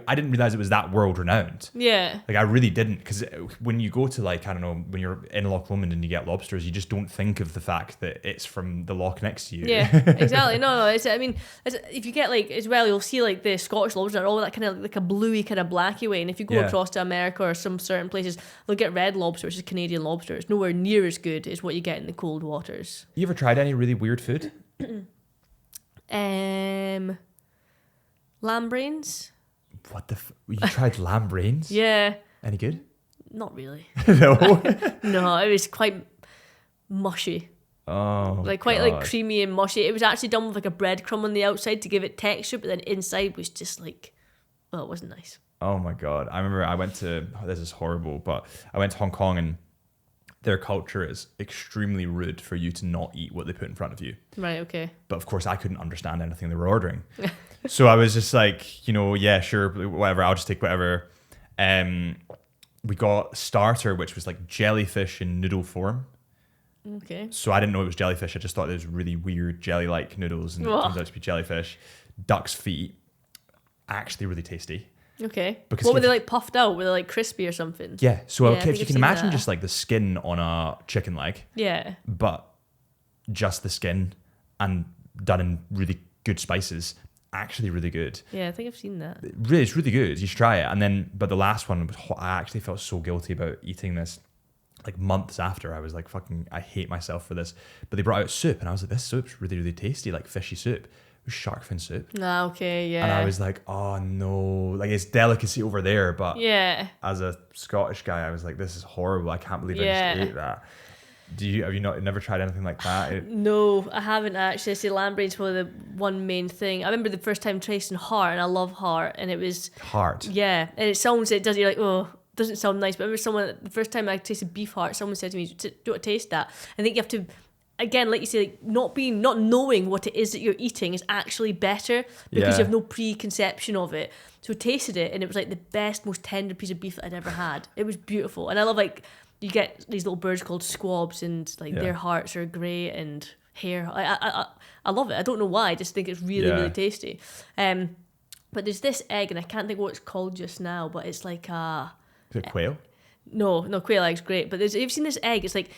I didn't realize it was that world renowned. Yeah. Like I really didn't, because when you go to like, I don't know, when you're in Loch Lomond and you get lobsters, you just don't think of the fact that it's from the loch next to you. Yeah, exactly. No. If you get like as well, you'll see like the Scottish lobsters are all that kind of like a bluey kind of blacky way. And if you go across to America or some certain places, they'll get red lobster, which is Canadian lobster. It's nowhere near as good as what you get in the cold waters. You ever tried any really weird food? Lamb brains. What the you tried lamb brains? Yeah. Any good? Not really. No. No, it was quite mushy. Oh, like quite like creamy and mushy. It was actually done with like a breadcrumb on the outside to give it texture, but then inside was just like, well, it wasn't nice. Oh my God. I remember I went to, this is horrible, but I went to Hong Kong, and their culture is extremely rude for you to not eat what they put in front of you. Right, okay. But of course I couldn't understand anything they were ordering. So I was just like, yeah, sure, whatever, I'll just take whatever. We got starter, which was like jellyfish in noodle form. Okay. So I didn't know it was jellyfish. I just thought it was really weird jelly-like noodles, and it turns out to be jellyfish. Duck's feet, actually really tasty. Okay. Because what were they like puffed out? Were they like crispy or something? Yeah. So Yeah, if you can imagine just like the skin on a chicken leg. Yeah. But just the skin and done in really good spices. Actually really good. Yeah, I think I've seen that. It's really good. You should try it. But the last one, I actually felt so guilty about eating this. Like months after, I was like, I hate myself for this. But they brought out soup, and I was like, this soup's really, really tasty, like fishy soup. It was shark fin soup. Ah, okay, yeah. And I was like, oh no, like it's delicacy over there, but as a Scottish guy, I was like, this is horrible. I can't believe I just ate that. Have you never tried anything like that? No, I haven't actually. I say lamb brains probably the one main thing. I remember the first time tasting heart, and I love heart, and it was heart. Yeah, and you're like, oh, doesn't sound nice. But I remember the first time I tasted beef heart, someone said to me, "Do you want to taste that?" I think you have to, again, like you say, like, not knowing what it is that you're eating is actually better because you have no preconception of it. So I tasted it, and it was like the best, most tender piece of beef that I'd ever had. It was beautiful, and I love like. You get these little birds called squabs, and like their hearts are great and hair. I love it. I don't know why. I just think it's really, really tasty. But there's this egg, and I can't think what it's called just now, but it's like a... Is it quail? No, quail egg's great. But you've seen this egg. It's like,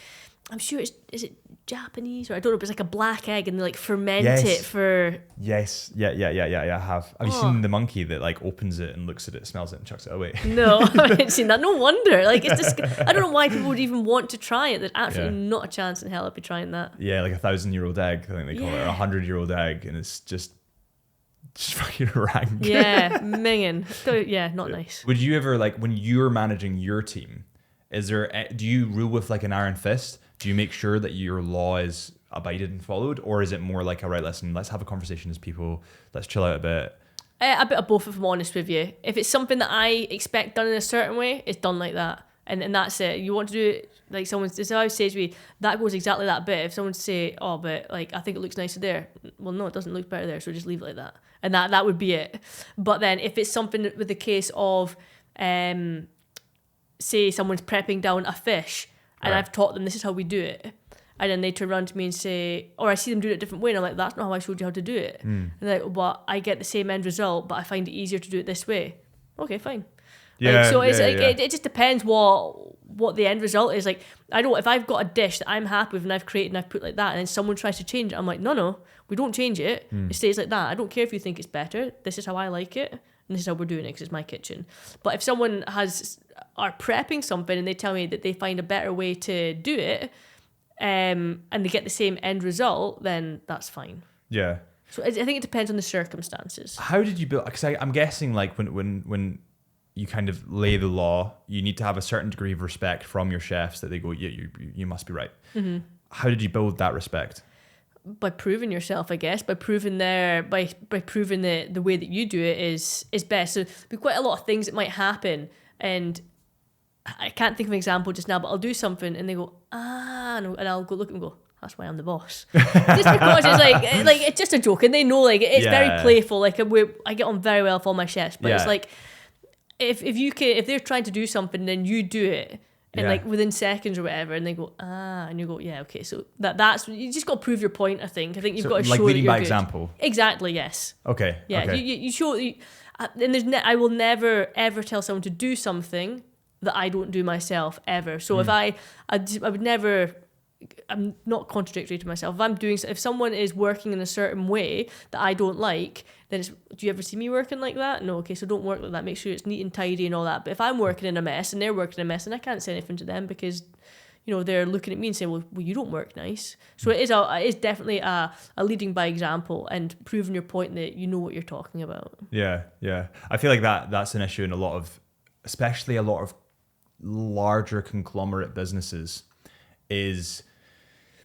I'm sure is it Japanese or I don't know, but it's like a black egg, and they like ferment it for... Yes. Yeah, I have. Have you seen the monkey that like opens it and looks at it, smells it, and chucks it away? No, I haven't seen that. No wonder. Like it's just, I don't know why people would even want to try it. There's absolutely not a chance in hell I'd be trying that. Yeah, like 1,000-year-old egg, I think they call it, or 100-year-old egg, and it's just just fucking rank. Yeah, minging. Yeah, not nice. Would you ever, like, when you're managing your team, do you rule with like an iron fist? Do you make sure that your law is abided and followed? Or is it more like, all right, listen, let's have a conversation as people, let's chill out a bit? A bit of both, if I'm honest with you. If it's something that I expect done in a certain way, it's done like that. And that's it. You want to do it like someone always says to me, that goes exactly that bit. If someone say, oh, but like I think it looks nicer there. Well, no, it doesn't look better there, so just leave it like that. And that would be it. But then if it's something with the case of, say someone's prepping down a fish, and I've taught them this is how we do it, and then they turn around to me and say, or I see them do it a different way, and I'm like, that's not how I showed you how to do it. And they're like, well, I get the same end result, but I find it easier to do it this way. Okay, fine. Yeah, like, so it's it just depends what the end result is. Like, I don't, if I've got a dish that I'm happy with and I've created and I've put like that, and then someone tries to change it, I'm like, no, we don't change it. It stays like that. I don't care if you think it's better. This is how I like it, and this is how we're doing it because it's my kitchen. But if someone are prepping something and they tell me that they find a better way to do it, and they get the same end result, then that's fine. Yeah. So I think it depends on the circumstances. How did you build? Because I'm guessing like when you kind of lay the law, you need to have a certain degree of respect from your chefs that they go, yeah, you must be right. Mm-hmm. How did you build that respect? By proving yourself, I guess. By proving by proving the way that you do it is best. So there's quite a lot of things that might happen, and I can't think of an example just now, but I'll do something and they go, and I'll go look and go, that's why I'm the boss. Just because it's like it's just a joke, and they know like it's very playful. Like I get on very well with all my chefs, but it's like if they're trying to do something, then you do it, and like within seconds or whatever, and they go and you go, yeah, okay. So that's you just got to prove your point. I think you've got to show like leading that you're by good. Example. Exactly. Yes. Okay. Yeah. Okay. You show. And I will never ever tell someone to do something that I don't do myself ever. So if I would never. I'm not contradictory to myself. If someone is working in a certain way that I don't like, then do you ever see me working like that? No, okay, so don't work like that. Make sure it's neat and tidy and all that. But if I'm working in a mess and they're working in a mess, then I can't say anything to them because, they're looking at me and saying, well, you don't work nice. So it is definitely a leading by example and proving your point that you know what you're talking about. Yeah, yeah. I feel like that's an issue in especially a lot of larger conglomerate businesses is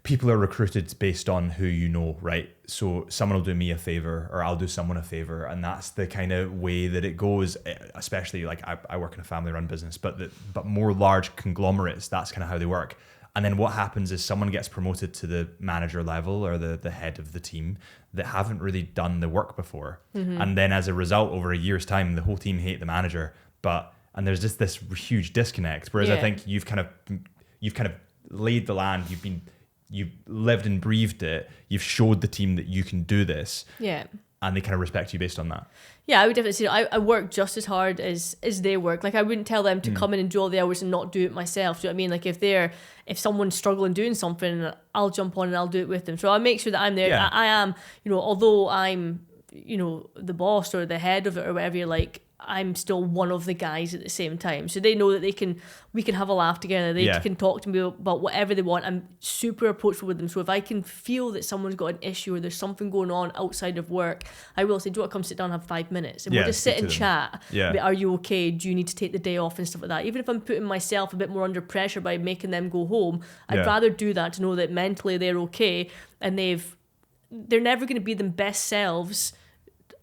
people are recruited based on who you know, right? So someone will do me a favor or I'll do someone a favor, and that's the kind of way that it goes. Especially like I work in a family-run business, but more large conglomerates, that's kind of how they work. And then what happens is someone gets promoted to the manager level or the head of the team that haven't really done the work before, and then as a result, over a year's time, the whole team hate the manager. And there's just this huge disconnect. Whereas I think you've kind of laid the land. You've lived and breathed it. You've showed the team that you can do this. Yeah. And they kind of respect you based on that. Yeah, I would definitely say I work just as hard as they work. Like I wouldn't tell them to come in and do all the hours and not do it myself. Do you know what I mean? Like if someone's struggling doing something, I'll jump on and I'll do it with them. So I'll make sure that I'm there. Yeah. I am, although I'm, the boss or the head of it or whatever you like, I'm still one of the guys at the same time. So they know that we can have a laugh together. They can talk to me about whatever they want. I'm super approachable with them. So if I can feel that someone's got an issue or there's something going on outside of work, I will say, do you want to come sit down and have 5 minutes? And we'll just sit and chat. Yeah. But are you okay? Do you need to take the day off and stuff like that? Even if I'm putting myself a bit more under pressure by making them go home, I'd rather do that to know that mentally they're okay and they're never going to be their best selves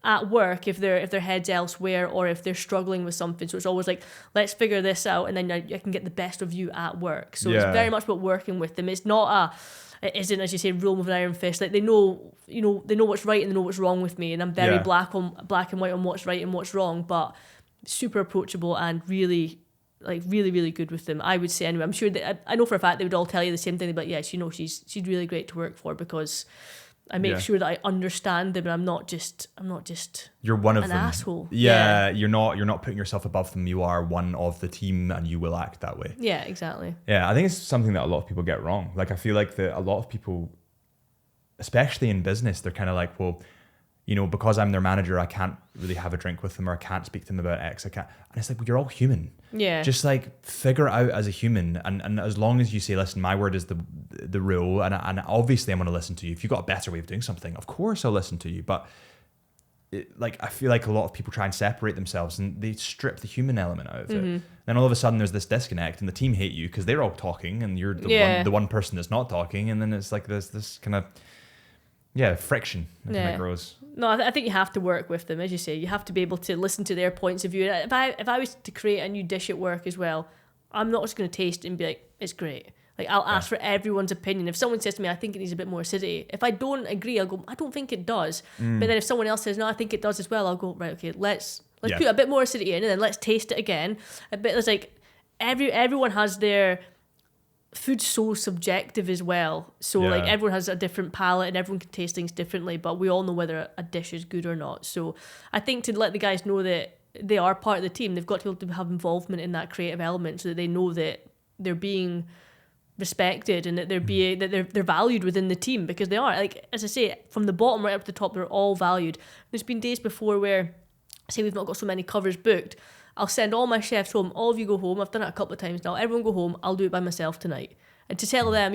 at work if their head's elsewhere or if they're struggling with something. So it's always like, let's figure this out and then I can get the best of you at work. So it's very much about working with them. It's not it isn't, as you say, rule with an iron fist. Like they know what's right and they know what's wrong with me, and I'm very black and white on what's right and what's wrong, but super approachable and really really good with them, I would say. Anyway, I'm sure that I know for a fact they would all tell you the same thing, but yes, she's really great to work for because I make sure that I understand them and I'm not just you're one of an them. Asshole. Yeah, you're not putting yourself above them. You are one of the team and you will act that way. Yeah, exactly. Yeah, I think it's something that a lot of people get wrong. Like I feel like that a lot of people, especially in business, they're kind of like, well, because I'm their manager, I can't really have a drink with them or I can't speak to them about X. I can't. And it's like, well, you're all human. Yeah. Just like figure it out as a human. And as long as you say, listen, my word is the rule. And obviously I'm going to listen to you. If you've got a better way of doing something, of course I'll listen to you. But I feel like a lot of people try and separate themselves and they strip the human element out of it. Then all of a sudden there's this disconnect and the team hate you because they're all talking and you're the one person that's not talking, and then it's like this kind of friction that kind of grows. No, I think you have to work with them, as you say. You have to be able to listen to their points of view. If I was to create a new dish at work as well, I'm not just going to taste it and be like, it's great. Like, I'll ask for everyone's opinion. If someone says to me, I think it needs a bit more acidity, if I don't agree, I'll go, I don't think it does. But then if someone else says, no, I think it does as well, I'll go, right, okay, let's put a bit more acidity in, and then let's taste it again. There's like, everyone has their... Food's so subjective as well. So like everyone has a different palate and everyone can taste things differently, but we all know whether a dish is good or not. So I think to let the guys know that they are part of the team, they've got to be able to have involvement in that creative element so that they know that they're being respected and that they're valued within the team, because they are. Like, as I say, from the bottom right up to the top, they're all valued. There's been days before where, say we've not got so many covers booked, I'll send all my chefs home, all of you go home. I've done it a couple of times now. Everyone go home, I'll do it by myself tonight. And to tell them,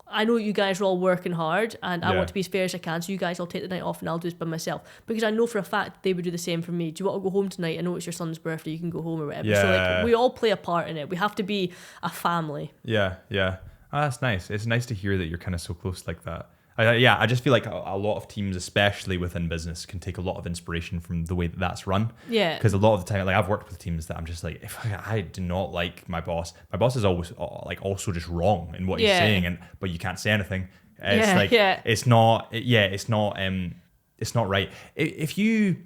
I know you guys are all working hard and I want to be as fair as I can, so you guys all take the night off and I'll do this by myself. Because I know for a fact they would do the same for me. Do you want to go home tonight? I know it's your son's birthday, you can go home or whatever. Yeah. So like, we all play a part in it. We have to be a family. Yeah. Oh, that's nice. It's nice to hear that you're kind of so close like that. I just feel like a lot of teams, especially within business, can take a lot of inspiration from the way that that's run. Yeah. Because a lot of the time, like I've worked with teams that I'm just like, if I do not like my boss is always like also just wrong in what he's saying, but you can't say anything. It's not right. If you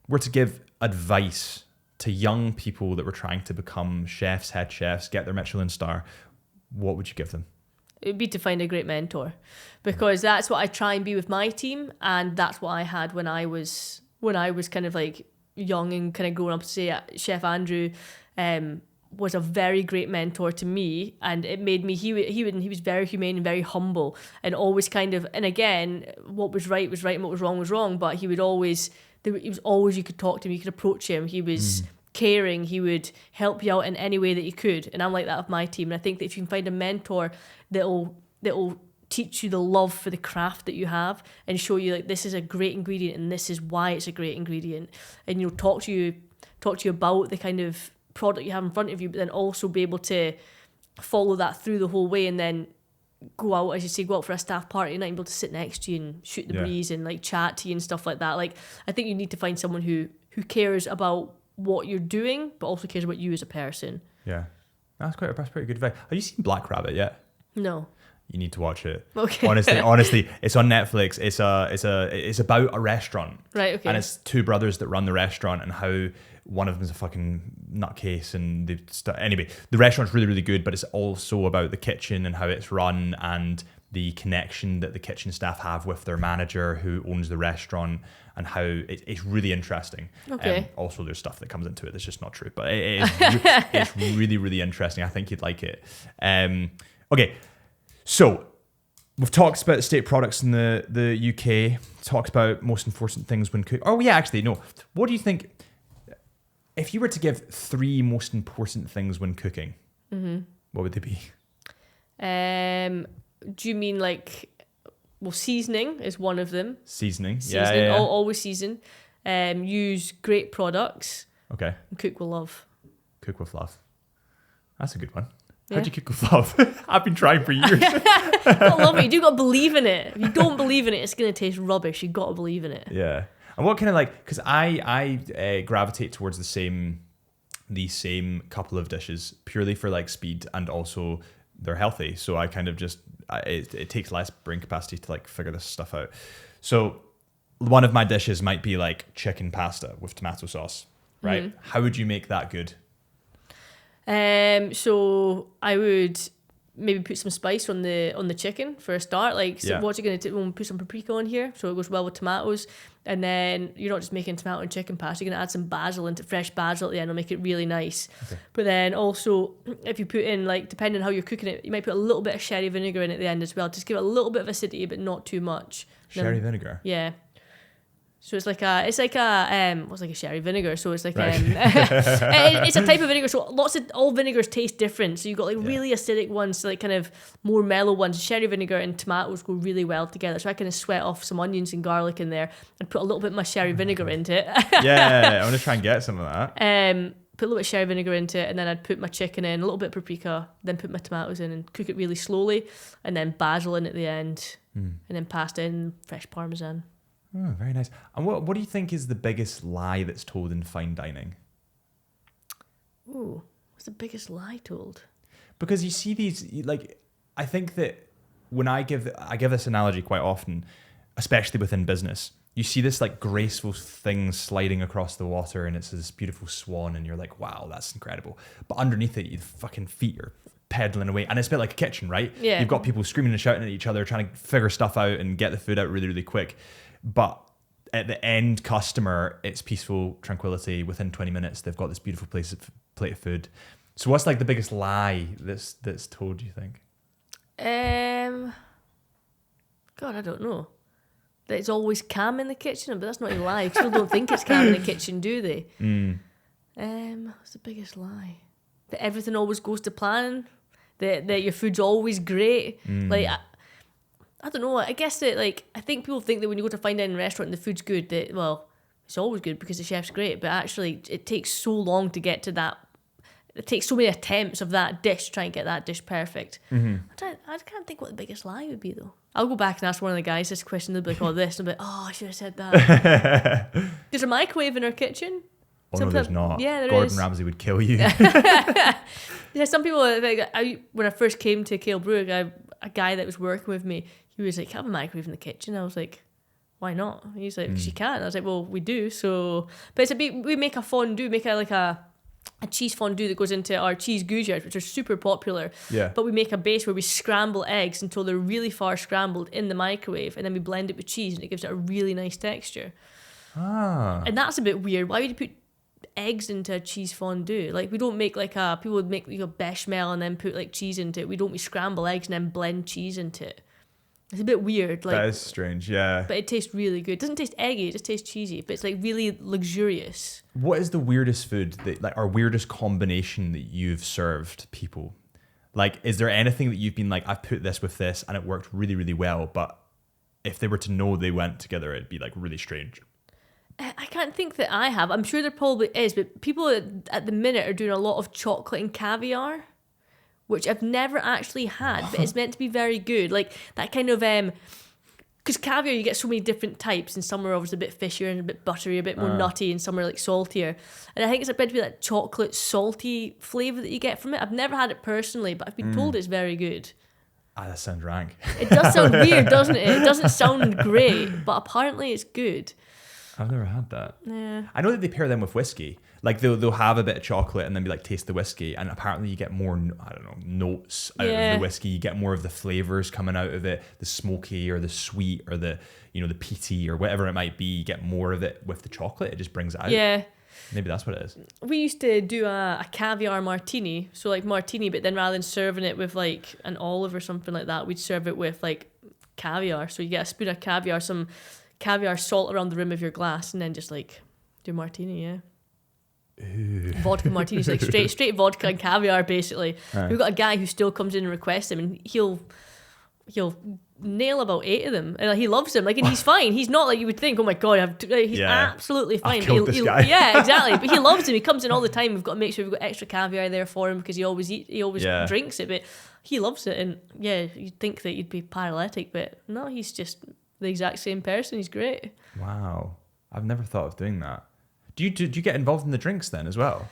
were to give advice to young people that were trying to become chefs, head chefs, get their Michelin star, what would you give them? It would be to find a great mentor, because that's what I try and be with my team, and that's what I had when I was kind of like young and kind of growing up. To say Chef Andrew was a very great mentor to me, and it made me he was very humane and very humble, and always kind of, and again, what was right was right and what was wrong, but he was always you could talk to him, you could approach him, he was caring, he would help you out in any way that he could, and I'm like that with my team. And I think that if you can find a mentor that'll teach you the love for the craft that you have and show you like, this is a great ingredient and this is why it's a great ingredient, and talk to you about the kind of product you have in front of you, but then also be able to follow that through the whole way, and then go out, as you say, go out for a staff party night and be able to sit next to you and shoot the breeze and like chat to you and stuff like that. Like, I think you need to find someone who cares about what you're doing, but also cares about you as a person. Yeah, that's pretty good advice. Have you seen Black Rabbit yet? No. You need to watch it. Okay. Honestly, it's on Netflix. It's about a restaurant. Right. Okay. And it's two brothers that run the restaurant, and how one of them is a fucking nutcase, and anyway, the restaurant's really, really good, but it's also about the kitchen and how it's run and the connection that the kitchen staff have with their manager who owns the restaurant, and how it's really interesting. Okay. Also, there's stuff that comes into it that's just not true, but it's really, really interesting. I think you'd like it. Okay, so we've talked about the state products in the UK, talked about most important things when cooking. Oh yeah, actually, no. What do you think, if you were to give 3 most important things when cooking, what would they be? Do you mean like, well, seasoning is one of them. Seasoning. Yeah. Always season. Use great products. Okay. And cook with love. Cook with love. That's a good one. Yeah. How do you cook with love? I've been trying for years. I love it. You do got to believe in it. If you don't believe in it, it's going to taste rubbish. You got to believe in it. Yeah. And what kind of like, because I gravitate towards the same couple of dishes purely for like speed, and also they're healthy. So I kind of just, it takes less brain capacity to like figure this stuff out. So one of my dishes might be like chicken pasta with tomato sauce, right? How would you make that good? So I would maybe put some spice on the chicken for a start. Like, so what's it going to do? We'll put some paprika on here, so it goes well with tomatoes. And then you're not just making tomato and chicken pasta. You're going to add some fresh basil at the end. It'll make it really nice. Okay. But then also, if you put in, like, depending on how you're cooking it, you might put a little bit of sherry vinegar in at the end as well. Just give it a little bit of acidity, but not too much. Sherry vinegar? Yeah. So it's like a what's like a sherry vinegar. So it's like it's a type of vinegar. So all vinegars taste different. So you've got like really acidic ones, so like kind of more mellow ones. Sherry vinegar and tomatoes go really well together. So I kind of sweat off some onions and garlic in there and put a little bit of my sherry vinegar into it. Yeah, I want to try and get some of that. Put a little bit of sherry vinegar into it, and then I'd put my chicken in, a little bit of paprika, then put my tomatoes in and cook it really slowly, and then basil in at the end, and then pasta in, fresh parmesan. Oh, very nice. And what do you think is the biggest lie that's told in fine dining? Ooh, what's the biggest lie told? Because you see these, like, I think that when I give this analogy quite often, especially within business, you see this like graceful thing sliding across the water and it's this beautiful swan and you're like, wow, that's incredible. But underneath it, your fucking feet are pedaling away. And it's a bit like a kitchen, right? Yeah. You've got people screaming and shouting at each other, trying to figure stuff out and get the food out really, really quick. But at the end customer, it's peaceful tranquility. Within 20 minutes, they've got this beautiful plate of food. So what's like the biggest lie that's told, do you think? God, I don't know. That it's always calm in the kitchen, but that's not a lie. People don't think it's calm in the kitchen, do they? What's the biggest lie? That everything always goes to plan. That your food's always great. Like I don't know. I guess that like I think people think that when you go to a fine dining restaurant and the food's good, that well, it's always good because the chef's great. But actually, it takes so long to get to that. It takes so many attempts of that dish to try and get that dish perfect. I can't think what the biggest lie would be though. I'll go back and ask one of the guys this question. They'll be like, "Oh, this," and I'll be like, "Oh, I should have said that." There's a microwave in our kitchen. Oh no, there's not. Yeah, there Gordon is. Ramsay would kill you. Yeah, some people like when I first came to Cail Bruich, a guy that was working with me, he was like, "Have a microwave in the kitchen." I was like, "Why not?" And he's like, "'Cause you can." I was like, "Well, we do." So, but it's we make a fondue, make a cheese fondue that goes into our cheese gougères, which are super popular. Yeah. But we make a base where we scramble eggs until they're really far scrambled in the microwave, and then we blend it with cheese, and it gives it a really nice texture. And that's a bit weird. Why would you put eggs into a cheese fondue? Like we don't make people would make a bechamel and then put like cheese into it. We scramble eggs and then blend cheese into it. It's a bit weird. Like, that is strange, yeah. But it tastes really good. It doesn't taste eggy, it just tastes cheesy, but it's like really luxurious. What is the weirdest food that or weirdest combination that you've served people? Like, is there anything that you've been like, I've put this with this and it worked really, really well, but if they were to know they went together, it'd be like really strange? I can't think that I have. I'm sure there probably is, but people at the minute are doing a lot of chocolate and caviar, which I've never actually had, but it's meant to be very good. Like that kind of, because caviar, you get so many different types, and some are obviously a bit fishier and a bit buttery, a bit more nutty, and some are like saltier. And I think it's meant to be that chocolate salty flavour that you get from it. I've never had it personally, but I've been told it's very good. That sounds rank. It does sound weird, doesn't it? It doesn't sound great, but apparently it's good. I've never had that. Yeah. I know that they pair them with whiskey. Like they'll have a bit of chocolate and then be like, taste the whiskey, and apparently you get more, I don't know, notes out of the whiskey. You get more of the flavors coming out of it, the smoky or the sweet or the the peaty or whatever it might be. You get more of it with the chocolate. It just brings it out. Yeah. Maybe that's what it is. We used to do a caviar martini, so like martini, but then rather than serving it with like an olive or something like that, we'd serve it with like caviar. So you get a spoon of caviar, some caviar salt around the rim of your glass, and then just like do martini. Yeah. Ooh. Vodka martinis, like straight vodka and caviar basically. We've got a guy who still comes in and requests them, and he'll nail about 8 of them, and like, he loves them. Like, and he's fine. He's not like you would think, oh my god, he's absolutely fine. I've killed this guy. Yeah, exactly. But he loves them. He comes in all the time. We've got to make sure we've got extra caviar there for him because he always drinks it, but he loves it. And yeah, you'd think that you'd be paralytic, but no, he's just the exact same person. He's great. Wow, I've never thought of doing that. Do you get involved in the drinks then as well,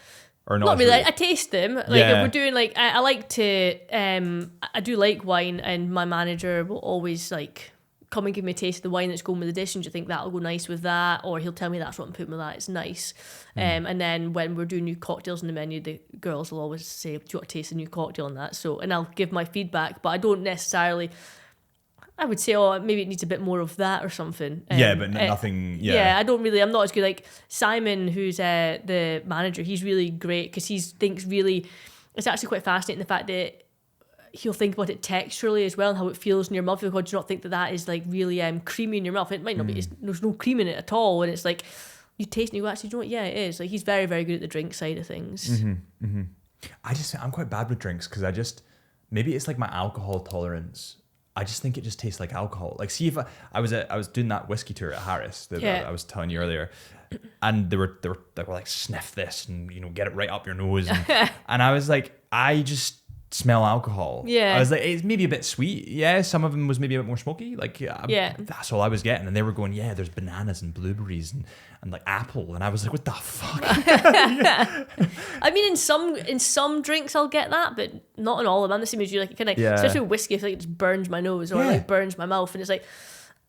or not? Not really. I taste them. Like if we're doing like I like to. I do like wine, and my manager will always like come and give me a taste of the wine that's going with the dish, and do you think that'll go nice with that? Or he'll tell me that's what I'm putting with that. It's nice. And then when we're doing new cocktails on the menu, the girls will always say, "Do you want to taste a new cocktail on that?" So, and I'll give my feedback, but I don't necessarily. I would say, maybe it needs a bit more of that or something. But nothing. Yeah, I'm not as good. Like Simon, who's the manager, he's really great because he thinks really. It's actually quite fascinating the fact that he'll think about it texturally as well and how it feels in your mouth. He'll go, do you not think that is like really creamy in your mouth? It might not be. There's no cream in it at all, and it's like you taste and you go, actually, do you know what? Yeah, it is. Like he's very, very good at the drink side of things. I'm quite bad with drinks because maybe it's like my alcohol tolerance. I just think it just tastes like alcohol. Like, see, if I was doing that whiskey tour at Harris that I was telling you earlier, and they were like, sniff this and get it right up your nose, and I was like, I just smell alcohol. Yeah. I was like, it's maybe a bit sweet. Yeah, some of them was maybe a bit more smoky. Like, that's all I was getting, and they were going, yeah, there's bananas and blueberries and like apple, and I was like, what the fuck? I mean, in some drinks I'll get that, but not in all of them. I'm the same as you. Like, kind of, especially with whiskey, I feel like it just burns my nose or like burns my mouth, and it's like.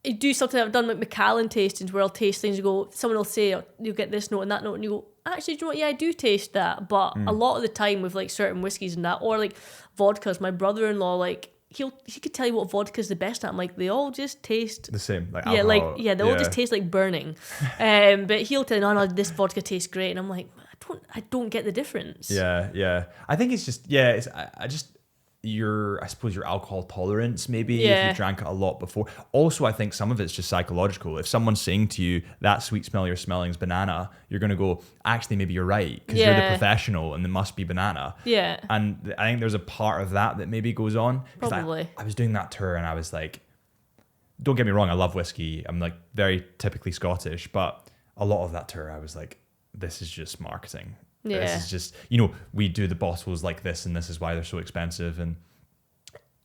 I do something I've done with Michelin tastings where I'll taste things and go, someone will say, oh, you'll get this note and that note, and you go, actually, do you know what? Yeah, I do taste that. But a lot of the time with like certain whiskies and that, or like vodkas, my brother-in-law, like, he could tell you what vodka is the best at. I'm like, they all just taste the same. Like alcohol. They all just taste like burning. But he'll tell you, no, this vodka tastes great. And I'm like, I don't get the difference. Yeah. I think it's just, I suppose your alcohol tolerance, maybe if you drank it a lot before. Also, I think some of it's just psychological. If someone's saying to you that sweet smell you're smelling is banana, you're going to go, actually, maybe you're right because you're the professional and there must be banana. Yeah. And I think there's a part of that maybe goes on. Probably. I was doing that tour and I was like, don't get me wrong, I love whiskey. I'm like very typically Scottish, but a lot of that tour I was like, this is just marketing. Yeah. This is just, we do the bottles like this and this is why they're so expensive. And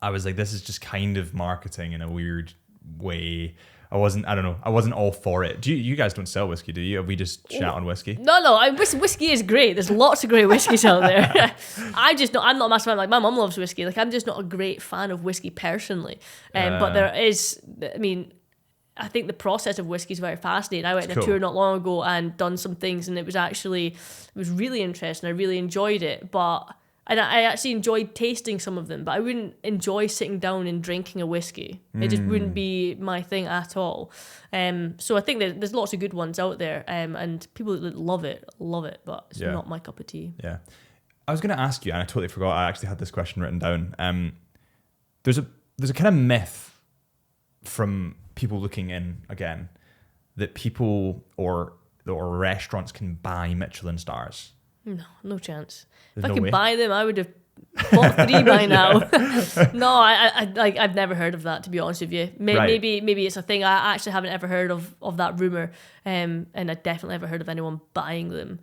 I was like, this is just kind of marketing in a weird way. I wasn't all for it. You guys don't sell whiskey, do you? Have we just chat on whiskey? No, whiskey is great. There's lots of great whiskeys out there. I'm not a massive fan. Like, my mum loves whiskey. Like, I'm just not a great fan of whiskey personally. But there is, I think the process of whiskey is very fascinating. I went on a tour not long ago and done some things, and it was really interesting. I really enjoyed it, and I actually enjoyed tasting some of them, but I wouldn't enjoy sitting down and drinking a whiskey. It just wouldn't be my thing at all. So I think there's lots of good ones out there, and people that love it, but it's not my cup of tea. Yeah. I was going to ask you, and I totally forgot, I actually had this question written down. There's a kind of myth from people looking in, again, that people or restaurants can buy Michelin stars. No chance. There's if I no could way. buy them, I would have bought 3 by now. No, I've never heard of that, to be honest with you. Maybe it's a thing. I actually haven't ever heard of that rumor, and I definitely never heard of anyone buying them.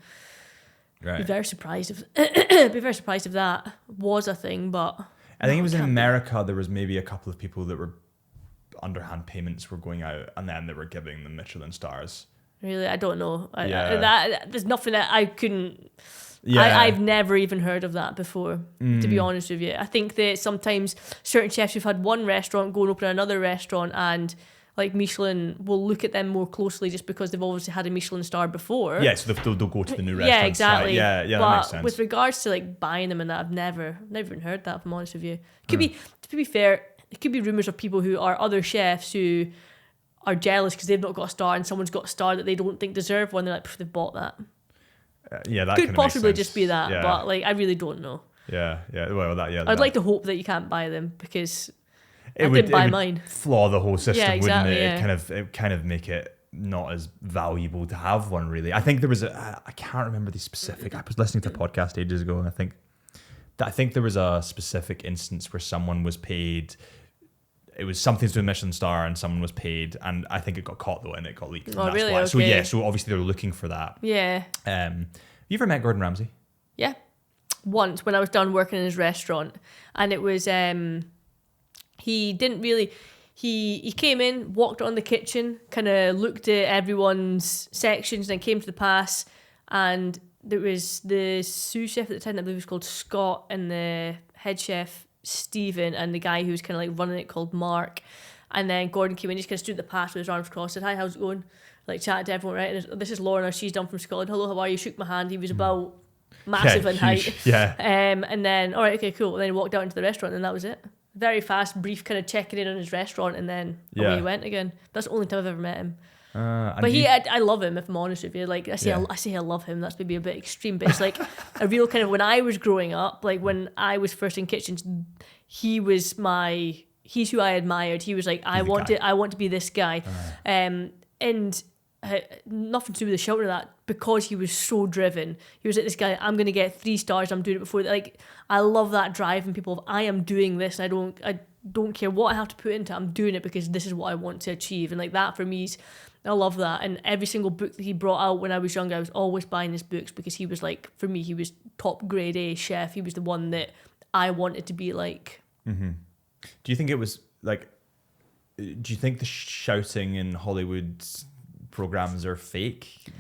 Right. Be very surprised if that was a thing, but I think it was in America. There was maybe a couple of people that were underhand payments were going out, and then they were giving them Michelin stars. Really, I don't know. There's nothing that I couldn't. Yeah. I've never even heard of that before, to be honest with you. I think that sometimes certain chefs who've had one restaurant go and open another restaurant, and like Michelin will look at them more closely just because they've obviously had a Michelin star before. Yeah, so they'll go to the new restaurant. Yeah, exactly. Site. Yeah, but that makes sense. with regards to like buying them and that, I've never even heard that, if I'm honest with you. To be fair, it could be rumours of people who are other chefs who are jealous because they've not got a star and someone's got a star that they don't think deserve one. They're like, they've bought that. That could possibly just be that, but like I really don't know. Yeah. Well, I'd like to hope that you can't buy them because it would buy mine. Flaw the whole system, exactly, wouldn't it? It kind of make it not as valuable to have one. Really, I think there was I can't remember the specific. I was listening to a podcast ages ago, and I think there was a specific instance where someone was paid. It was something to do with Michelin star, and someone was paid, and I think it got caught though, and it got leaked. Oh, really? Why. Okay. So obviously they were looking for that. Yeah. You ever met Gordon Ramsay? Yeah. Once when I was done working in his restaurant, and it was he didn't really. He came in, walked on the kitchen, kind of looked at everyone's sections, and then came to the pass, and there was the sous chef at the time, I believe it was called Scott, and the head chef Stephen, and the guy who was kind of like running it called Mark. And then Gordon came in, just kind of stood at the pass with his arms crossed, said, "Hi, how's it going?" Like chatted to everyone, right? And this is Lorna, she's done from Scotland. "Hello, how are you?" Shook my hand. He was about massive in height. Yeah. And then, all right, okay, cool. And then he walked out into the restaurant, and that was it. Very fast, brief, kind of checking in on his restaurant, and then away he went again. That's the only time I've ever met him. But I love him, if I'm honest with you. Like I say I love him. That's maybe a bit extreme, but it's like a real kind of, when I was growing up, like when I was first in kitchens, he's who I admired. He was like, I want to be this guy. And nothing to do with the shout or that, because he was so driven. He was like, this guy, I'm going to get 3 stars. I'm doing it before. Like, I love that drive in people of, I am doing this. And I don't care what I have to put into it. I'm doing it because this is what I want to achieve. And like that for me, I love that. And every single book that he brought out when I was younger, I was always buying his books, because he was like, for me, he was top grade A chef. He was the one that I wanted to be like. Mm-hmm. Do you think it was like, do you think the shouting in Hollywood programs are fake?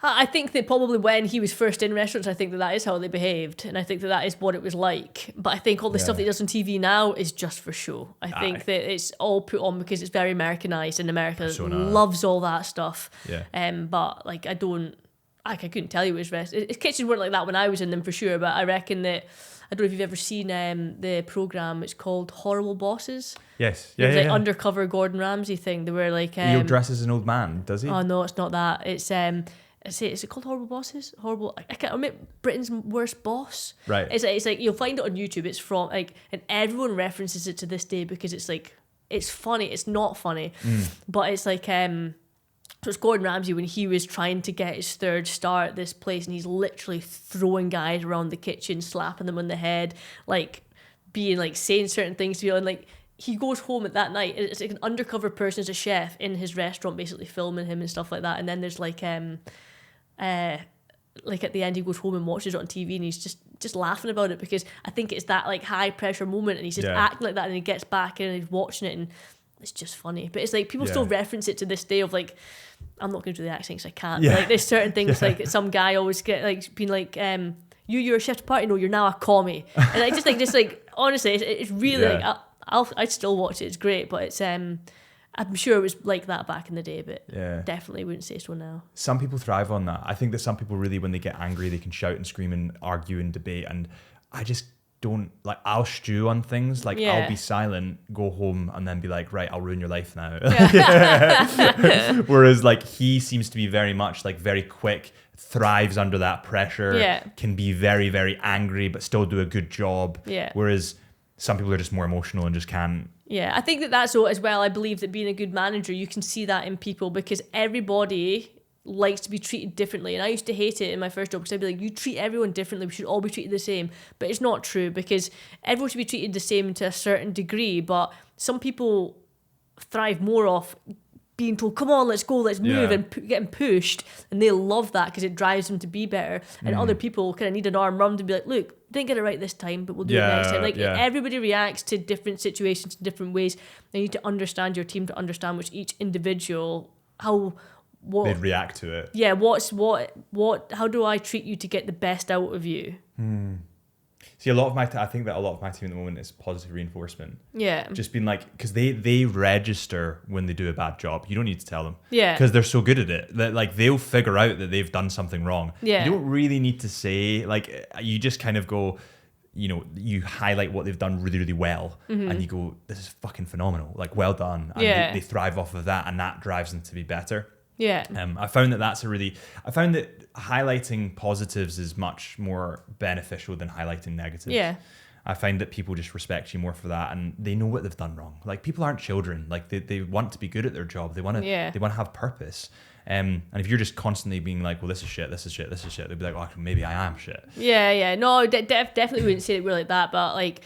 I think that probably when he was first in restaurants, I think that is how they behaved, and I think that is what it was like. But I think all the stuff that he does on TV now is just for show. I think that it's all put on because it's very Americanized, and America loves all that stuff. But like I couldn't tell you his his kitchens weren't like that when I was in them for sure. But I reckon that, I don't know if you've ever seen the program. It's called Horrible Bosses. Yes. Yeah. It was like undercover Gordon Ramsay thing. They were like he dresses an old man, does he? Oh no, it's not that. It's is it called Horrible Bosses? Horrible. I can't remember. Britain's Worst Boss. Right. It's like you'll find it on YouTube. It's from like, and everyone references it to this day because it's like, it's funny. It's not funny, but it's like so it's Gordon Ramsay when he was trying to get his 3rd star at this place, and he's literally throwing guys around the kitchen, slapping them on the head, like being like saying certain things to you, and like he goes home at that night. It's like an undercover person as a chef in his restaurant, basically filming him and stuff like that. And then there's like at the end he goes home and watches it on TV, and he's just laughing about it, because I think it's that like high pressure moment, and he's just acting like that, and he gets back in and he's watching it, and it's just funny. But it's like people still reference it to this day of like, I'm not going to do the accent because I can't. But like there's certain things like some guy always get like being like, you're a chef de partie, no, you're now a commie. And I just like honestly, it's really like I'd still watch it. It's great, but it's I'm sure it was like that back in the day, but definitely wouldn't say so now. Some people thrive on that. I think that some people really, when they get angry, they can shout and scream and argue and debate, and I just don't like. I'll stew on things. Like I'll be silent, go home, and then be like, right, I'll ruin your life now. Whereas like he seems to be very much like very quick, thrives under that pressure, can be very, very angry, but still do a good job. Whereas some people are just more emotional and just can't. Yeah, I think that's so as well. I believe that being a good manager, you can see that in people, because everybody likes to be treated differently. And I used to hate it in my first job, because I'd be like, you treat everyone differently, we should all be treated the same. But it's not true, because everyone should be treated the same to a certain degree, but some people thrive more off being told, come on, let's go, let's move, and getting pushed, and they love that because it drives them to be better. And other people kind of need an arm round to be like, look, didn't get it right this time, but we'll do it next time. Like everybody reacts to different situations in different ways. You need to understand your team to understand which each individual, what they'd react to it. Yeah, how do I treat you to get the best out of you? See, I think that a lot of my team at the moment is positive reinforcement. Yeah. Just being like, because they register when they do a bad job. You don't need to tell them. Yeah. Because they're so good at it that like they'll figure out that they've done something wrong. Yeah. You don't really need to say, like, you just kind of go, you know, you highlight what they've done really, really well, and you go, this is fucking phenomenal. Like, well done. And they thrive off of that, and that drives them to be better. Yeah. I found that highlighting positives is much more beneficial than highlighting negatives. Yeah. I find that people just respect you more for that, and they know what they've done wrong. Like, people aren't children. Like, they want to be good at their job. They want to have purpose. And if you're just constantly being like, well, this is shit, this is shit, this is shit, they'll be like, oh, maybe I am shit. Yeah. No, definitely wouldn't say that we're like that, but like,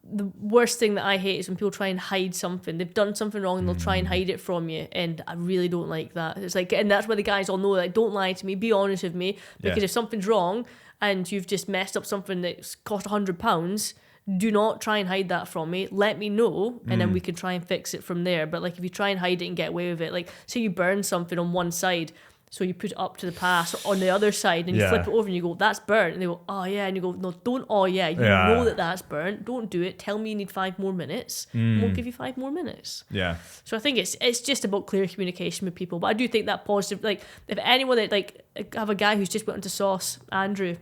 the worst thing that I hate is when people try and hide something. They've done something wrong and they'll try and hide it from you, and I really don't like that. It's like, and that's why the guys all know, like, don't lie to me, be honest with me, because if something's wrong and you've just messed up something that's cost £100, do not try and hide that from me. Let me know, and then we can try and fix it from there. But like, if you try and hide it and get away with it, like say you burn something on one side, so you put it up to the pass on the other side, and you flip it over and you go, that's burnt. And they go, oh yeah. And you go, no, don't, oh yeah. You know that that's burnt. Don't do it. Tell me you need 5 more minutes. And we'll give you 5 more minutes. Yeah. So I think it's just about clear communication with people. But I do think that positive, like, if anyone that, like, I have a guy who's just went into sauce, Andrew.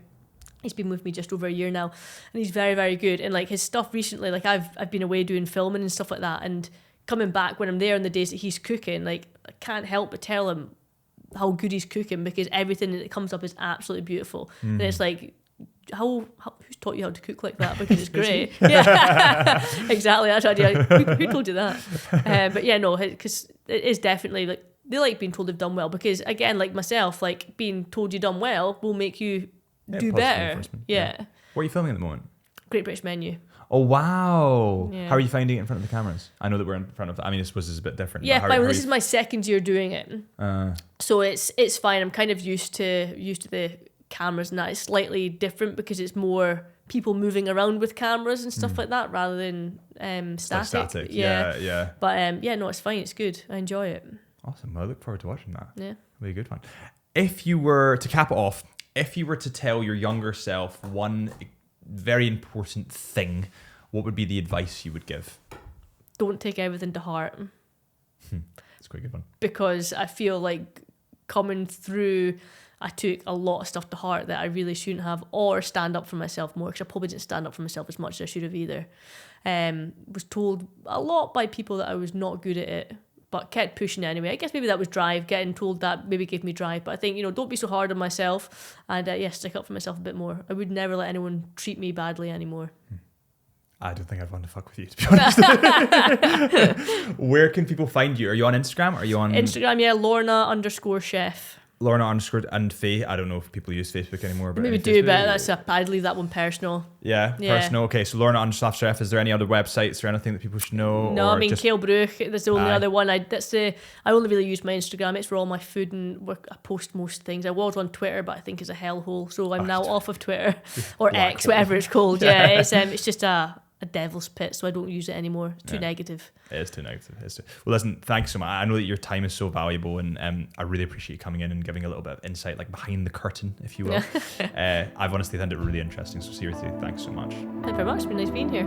He's been with me just over a year now, and he's very, very good. And like his stuff recently, like I've been away doing filming and stuff like that, and coming back when I'm there on the days that he's cooking, like I can't help but tell him how good he's cooking, because everything that comes up is absolutely beautiful. And it's like, who's taught you how to cook like that because it's great. Yeah, exactly. That's idea. Who told you that? But yeah, no, because it is definitely like they like being told they've done well because again, like myself, like being told you've done well will make you do better. Yeah. What are you filming at the moment? Great British Menu. Oh wow! Yeah. How are you finding it in front of the cameras? I know that we're in front of. I mean, I suppose it's a bit different. Yeah, fine. Well, this is my second year doing it, so it's fine. I'm kind of used to the cameras, and that it's slightly different because it's more people moving around with cameras and stuff like that rather than static. Like static. Yeah. But yeah, no, it's fine. It's good. I enjoy it. Awesome. Well, I look forward to watching that. Yeah, it'll be a good one. If you were to cap it off, if you were to tell your younger self one very important thing, what would be the advice you would give? Don't take everything to heart. That's quite a good one. Because I feel like coming through, I took a lot of stuff to heart that I really shouldn't have, or stand up for myself more, because I probably didn't stand up for myself as much as I should have either. Was told a lot by people that I was not good at it, but kept pushing it anyway. I guess maybe that was drive. Getting told that maybe gave me drive. But I think, don't be so hard on myself, and stick up for myself a bit more. I would never let anyone treat me badly anymore. I don't think I'd want to fuck with you, to be honest. Where can people find you? Are you on Instagram? Are you on Instagram? Yeah, Lorna_chef. Lorna _ Faye. I don't know if people use Facebook anymore, but maybe do, but I'd leave that one personal. Yeah, personal. Okay, so Lorna_chef. Is there any other websites or anything that people should know? No, I mean Cail Bruich. That's the only other one. I only really use my Instagram. It's for all my food and work. I post most things. I was on Twitter, but I think it's a hellhole, so I'm now off of Twitter or X, whatever it's called. Yeah, it's just a devil's pit, so I don't use it anymore. It's too negative. It is too negative. Well, listen, thanks so much. I know that your time is so valuable, and I really appreciate you coming in and giving a little bit of insight, like behind the curtain, if you will. I've honestly found it really interesting, so seriously, thanks so much. Thank you very much. It's been nice being here.